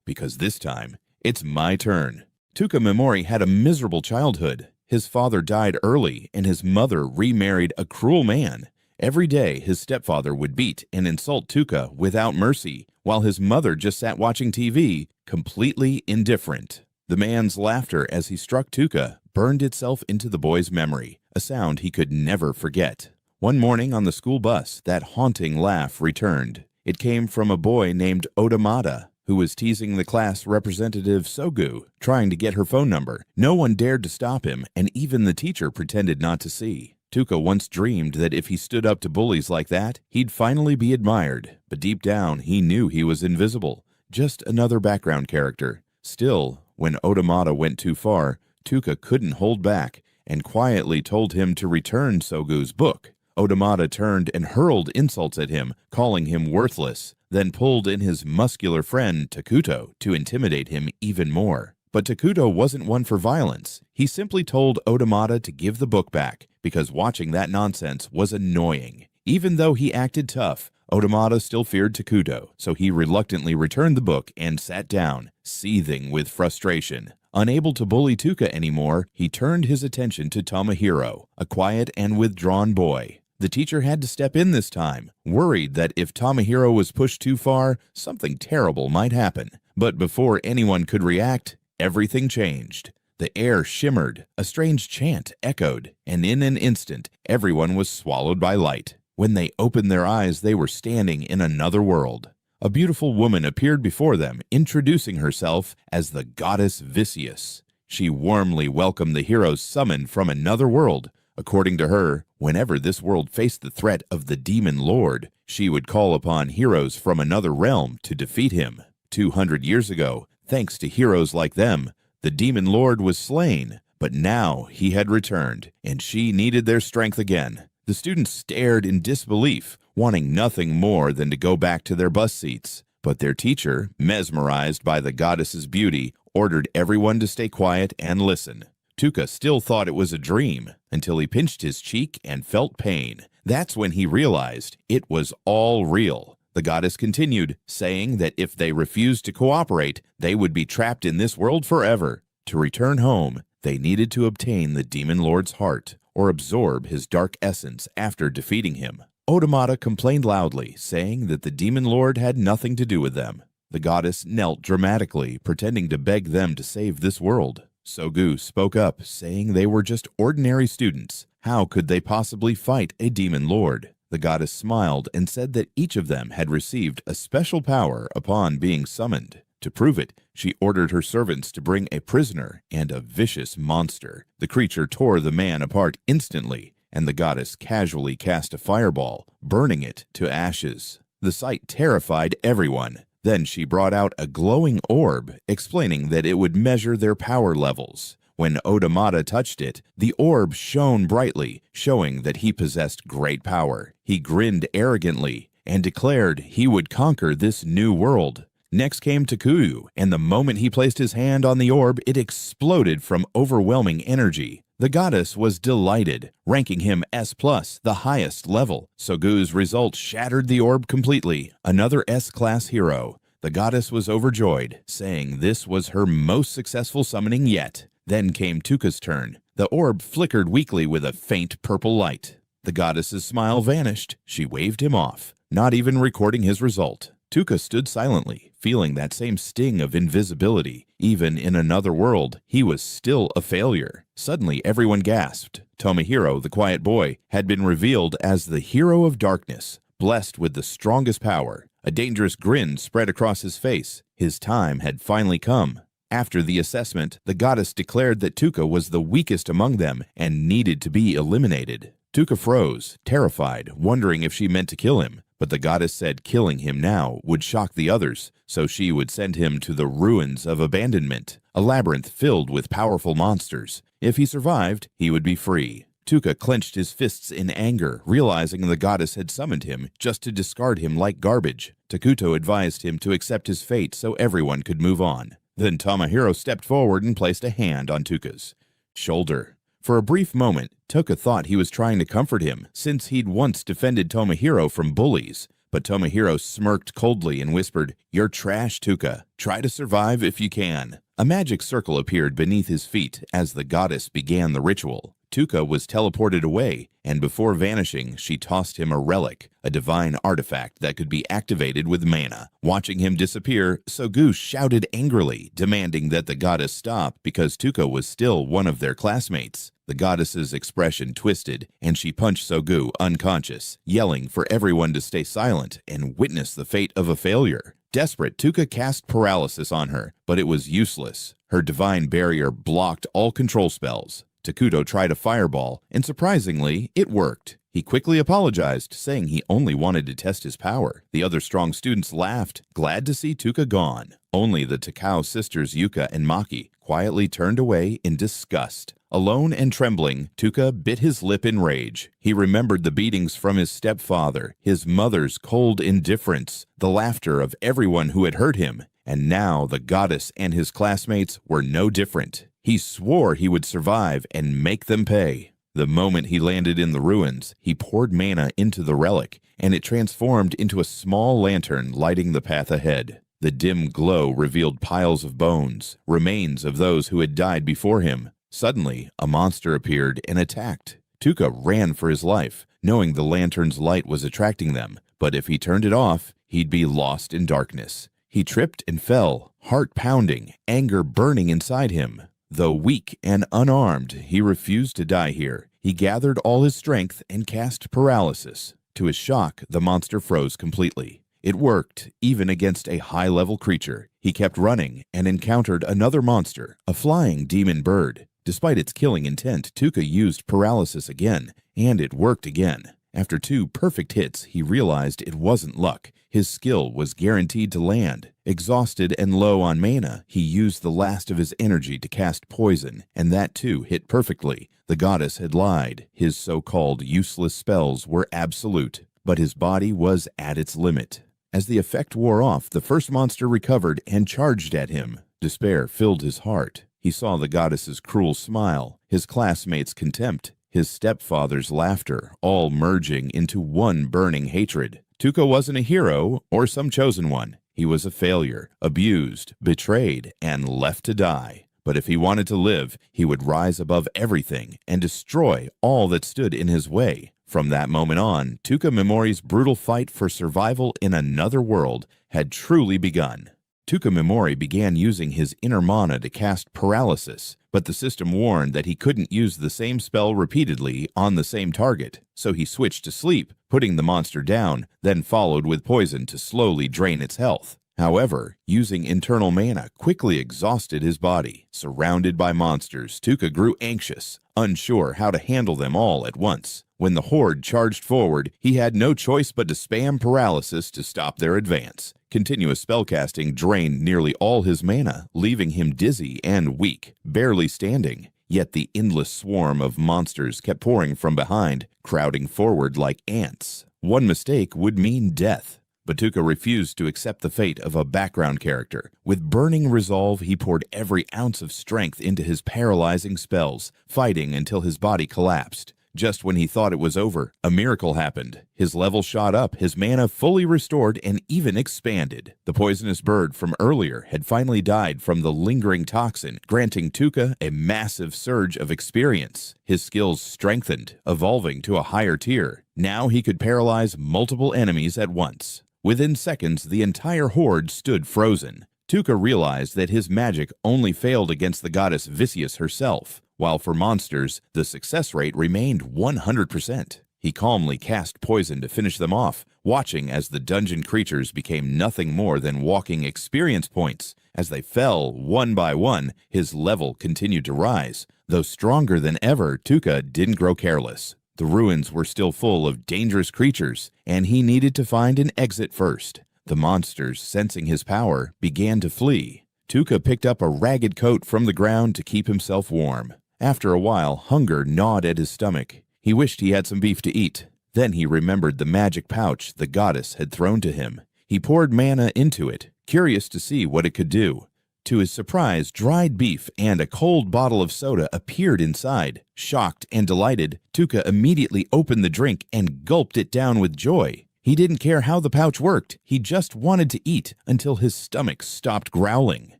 because this time, it's my turn." Tuka Memori had a miserable childhood. His father died early, and his mother remarried a cruel man. Every day, his stepfather would beat and insult Tuka without mercy, while his mother just sat watching TV, completely indifferent. The man's laughter as he struck Tuka burned itself into the boy's memory, a sound he could never forget. One morning on the school bus, that haunting laugh returned. It came from a boy named Odamata, who was teasing the class representative Sogu, trying to get her phone number. No one dared to stop him, and even the teacher pretended not to see. Tuka once dreamed that if he stood up to bullies like that, he'd finally be admired, but deep down he knew he was invisible, just another background character. Still, when Odamata went too far, Tuka couldn't hold back and quietly told him to return Sogu's book. Odamata turned and hurled insults at him, calling him worthless, then pulled in his muscular friend Takuto to intimidate him even more. But Takuto wasn't one for violence. He simply told Odamata to give the book back, because watching that nonsense was annoying. Even though he acted tough, Odamata still feared Takuto, so he reluctantly returned the book and sat down, seething with frustration. Unable to bully Tuka anymore, he turned his attention to Tomohiro, a quiet and withdrawn boy. The teacher had to step in this time, worried that if Tomohiro was pushed too far, something terrible might happen. But before anyone could react, everything changed. The air shimmered, a strange chant echoed, and in an instant, everyone was swallowed by light. When they opened their eyes, they were standing in another world. A beautiful woman appeared before them, introducing herself as the goddess Vicious. She warmly welcomed the heroes summoned from another world. According to her, whenever this world faced the threat of the Demon Lord, she would call upon heroes from another realm to defeat him. 200 years ago, thanks to heroes like them, the Demon Lord was slain, but now he had returned, and she needed their strength again. The students stared in disbelief, wanting nothing more than to go back to their bus seats. But their teacher, mesmerized by the goddess's beauty, ordered everyone to stay quiet and listen. Tuka still thought it was a dream, until he pinched his cheek and felt pain. That's when he realized it was all real. The goddess continued, saying that if they refused to cooperate, they would be trapped in this world forever. To return home, they needed to obtain the Demon Lord's heart, or absorb his dark essence after defeating him. Odamata complained loudly, saying that the Demon Lord had nothing to do with them. The goddess knelt dramatically, pretending to beg them to save this world. Sogu spoke up, saying they were just ordinary students. How could they possibly fight a Demon Lord? The goddess smiled and said that each of them had received a special power upon being summoned. To prove it, she ordered her servants to bring a prisoner and a vicious monster. The creature tore the man apart instantly, and the goddess casually cast a fireball, burning it to ashes. The sight terrified everyone. Then she brought out a glowing orb, explaining that it would measure their power levels. When Odamata touched it, the orb shone brightly, showing that he possessed great power. He grinned arrogantly and declared he would conquer this new world. Next came Takuyu, and the moment he placed his hand on the orb, it exploded from overwhelming energy. The goddess was delighted, ranking him S+, the highest level. Sogu's result shattered the orb completely, another S-class hero. The goddess was overjoyed, saying this was her most successful summoning yet. Then came Tuka's turn. The orb flickered weakly with a faint purple light. The goddess's smile vanished. She waved him off, not even recording his result. Tuka stood silently, feeling that same sting of invisibility. Even in another world, he was still a failure. Suddenly, everyone gasped. Tomohiro, the quiet boy, had been revealed as the hero of darkness, blessed with the strongest power. A dangerous grin spread across his face. His time had finally come. After the assessment, the goddess declared that Tuka was the weakest among them and needed to be eliminated. Tuka froze, terrified, wondering if she meant to kill him. But the goddess said killing him now would shock the others, so she would send him to the ruins of abandonment, a labyrinth filled with powerful monsters. If he survived, he would be free. Tuka clenched his fists in anger, realizing the goddess had summoned him just to discard him like garbage. Takuto advised him to accept his fate so everyone could move on. Then Tomohiro stepped forward and placed a hand on Tuka's shoulder. For a brief moment, Tuka thought he was trying to comfort him, since he'd once defended Tomohiro from bullies. But Tomohiro smirked coldly and whispered, "You're trash, Tuka. Try to survive if you can." A magic circle appeared beneath his feet as the goddess began the ritual. Tuka was teleported away, and before vanishing, she tossed him a relic, a divine artifact that could be activated with mana. Watching him disappear, Sogu shouted angrily, demanding that the goddess stop because Tuka was still one of their classmates. The goddess's expression twisted, and she punched Sogu unconscious, yelling for everyone to stay silent and witness the fate of a failure. Desperate, Tuka cast paralysis on her, but it was useless. Her divine barrier blocked all control spells. Takuto tried a fireball, and surprisingly, it worked. He quickly apologized, saying he only wanted to test his power. The other strong students laughed, glad to see Tuka gone. Only the Takao sisters Yuka and Maki quietly turned away in disgust. Alone and trembling, Tuka bit his lip in rage. He remembered the beatings from his stepfather, his mother's cold indifference, the laughter of everyone who had hurt him, and now the goddess and his classmates were no different. He swore he would survive and make them pay. The moment he landed in the ruins, he poured mana into the relic, and it transformed into a small lantern lighting the path ahead. The dim glow revealed piles of bones, remains of those who had died before him. Suddenly, a monster appeared and attacked. Tuka ran for his life, knowing the lantern's light was attracting them, but if he turned it off, he'd be lost in darkness. He tripped and fell, heart pounding, anger burning inside him. Though weak and unarmed, he refused to die here. He gathered all his strength and cast paralysis. To his shock, the monster froze completely. It worked, even against a high-level creature. He kept running and encountered another monster, a flying demon bird. Despite its killing intent, Tuka used paralysis again, and it worked again. After 2 perfect hits, he realized it wasn't luck. His skill was guaranteed to land. Exhausted and low on mana, he used the last of his energy to cast poison, and that too hit perfectly. The goddess had lied. His so-called useless spells were absolute, but his body was at its limit. As the effect wore off, the first monster recovered and charged at him. Despair filled his heart. He saw the goddess's cruel smile, his classmates' contempt, his stepfather's laughter, all merging into one burning hatred. Tuka wasn't a hero or some chosen one. He was a failure, abused, betrayed, and left to die. But if he wanted to live, he would rise above everything and destroy all that stood in his way. From that moment on, Tuka Memori's brutal fight for survival in another world had truly begun. Tuka Memori began using his inner mana to cast paralysis, but the system warned that he couldn't use the same spell repeatedly on the same target, so he switched to sleep, putting the monster down, then followed with poison to slowly drain its health. However, using internal mana quickly exhausted his body. Surrounded by monsters, Tuka grew anxious, unsure how to handle them all at once. When the horde charged forward, he had no choice but to spam paralysis to stop their advance. Continuous spellcasting drained nearly all his mana, leaving him dizzy and weak, barely standing. Yet the endless swarm of monsters kept pouring from behind, crowding forward like ants. One mistake would mean death. But Tuka refused to accept the fate of a background character. With burning resolve, he poured every ounce of strength into his paralyzing spells, fighting until his body collapsed. Just when he thought it was over, a miracle happened. His level shot up, his mana fully restored, and even expanded. The poisonous bird from earlier had finally died from the lingering toxin, granting Tuca a massive surge of experience. His skills strengthened, evolving to a higher tier. Now he could paralyze multiple enemies at once. Within seconds, the entire horde stood frozen. Tuca realized that his magic only failed against the goddess Vicious herself, while for monsters, the success rate remained 100%. He calmly cast poison to finish them off, watching as the dungeon creatures became nothing more than walking experience points. As they fell one by one, his level continued to rise. Though stronger than ever, Tuca didn't grow careless. The ruins were still full of dangerous creatures, and he needed to find an exit first. The monsters, sensing his power, began to flee. Tuca picked up a ragged coat from the ground to keep himself warm. After a while, hunger gnawed at his stomach. He wished he had some beef to eat. Then he remembered the magic pouch the goddess had thrown to him. He poured mana into it, curious to see what it could do. To his surprise, dried beef and a cold bottle of soda appeared inside. Shocked and delighted, Tuca immediately opened the drink and gulped it down with joy. He didn't care how the pouch worked, he just wanted to eat until his stomach stopped growling.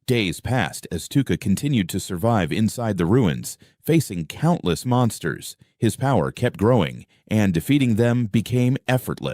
Days passed as Tuca continued to survive inside the ruins, facing countless monsters. His power kept growing, and defeating them became effortless.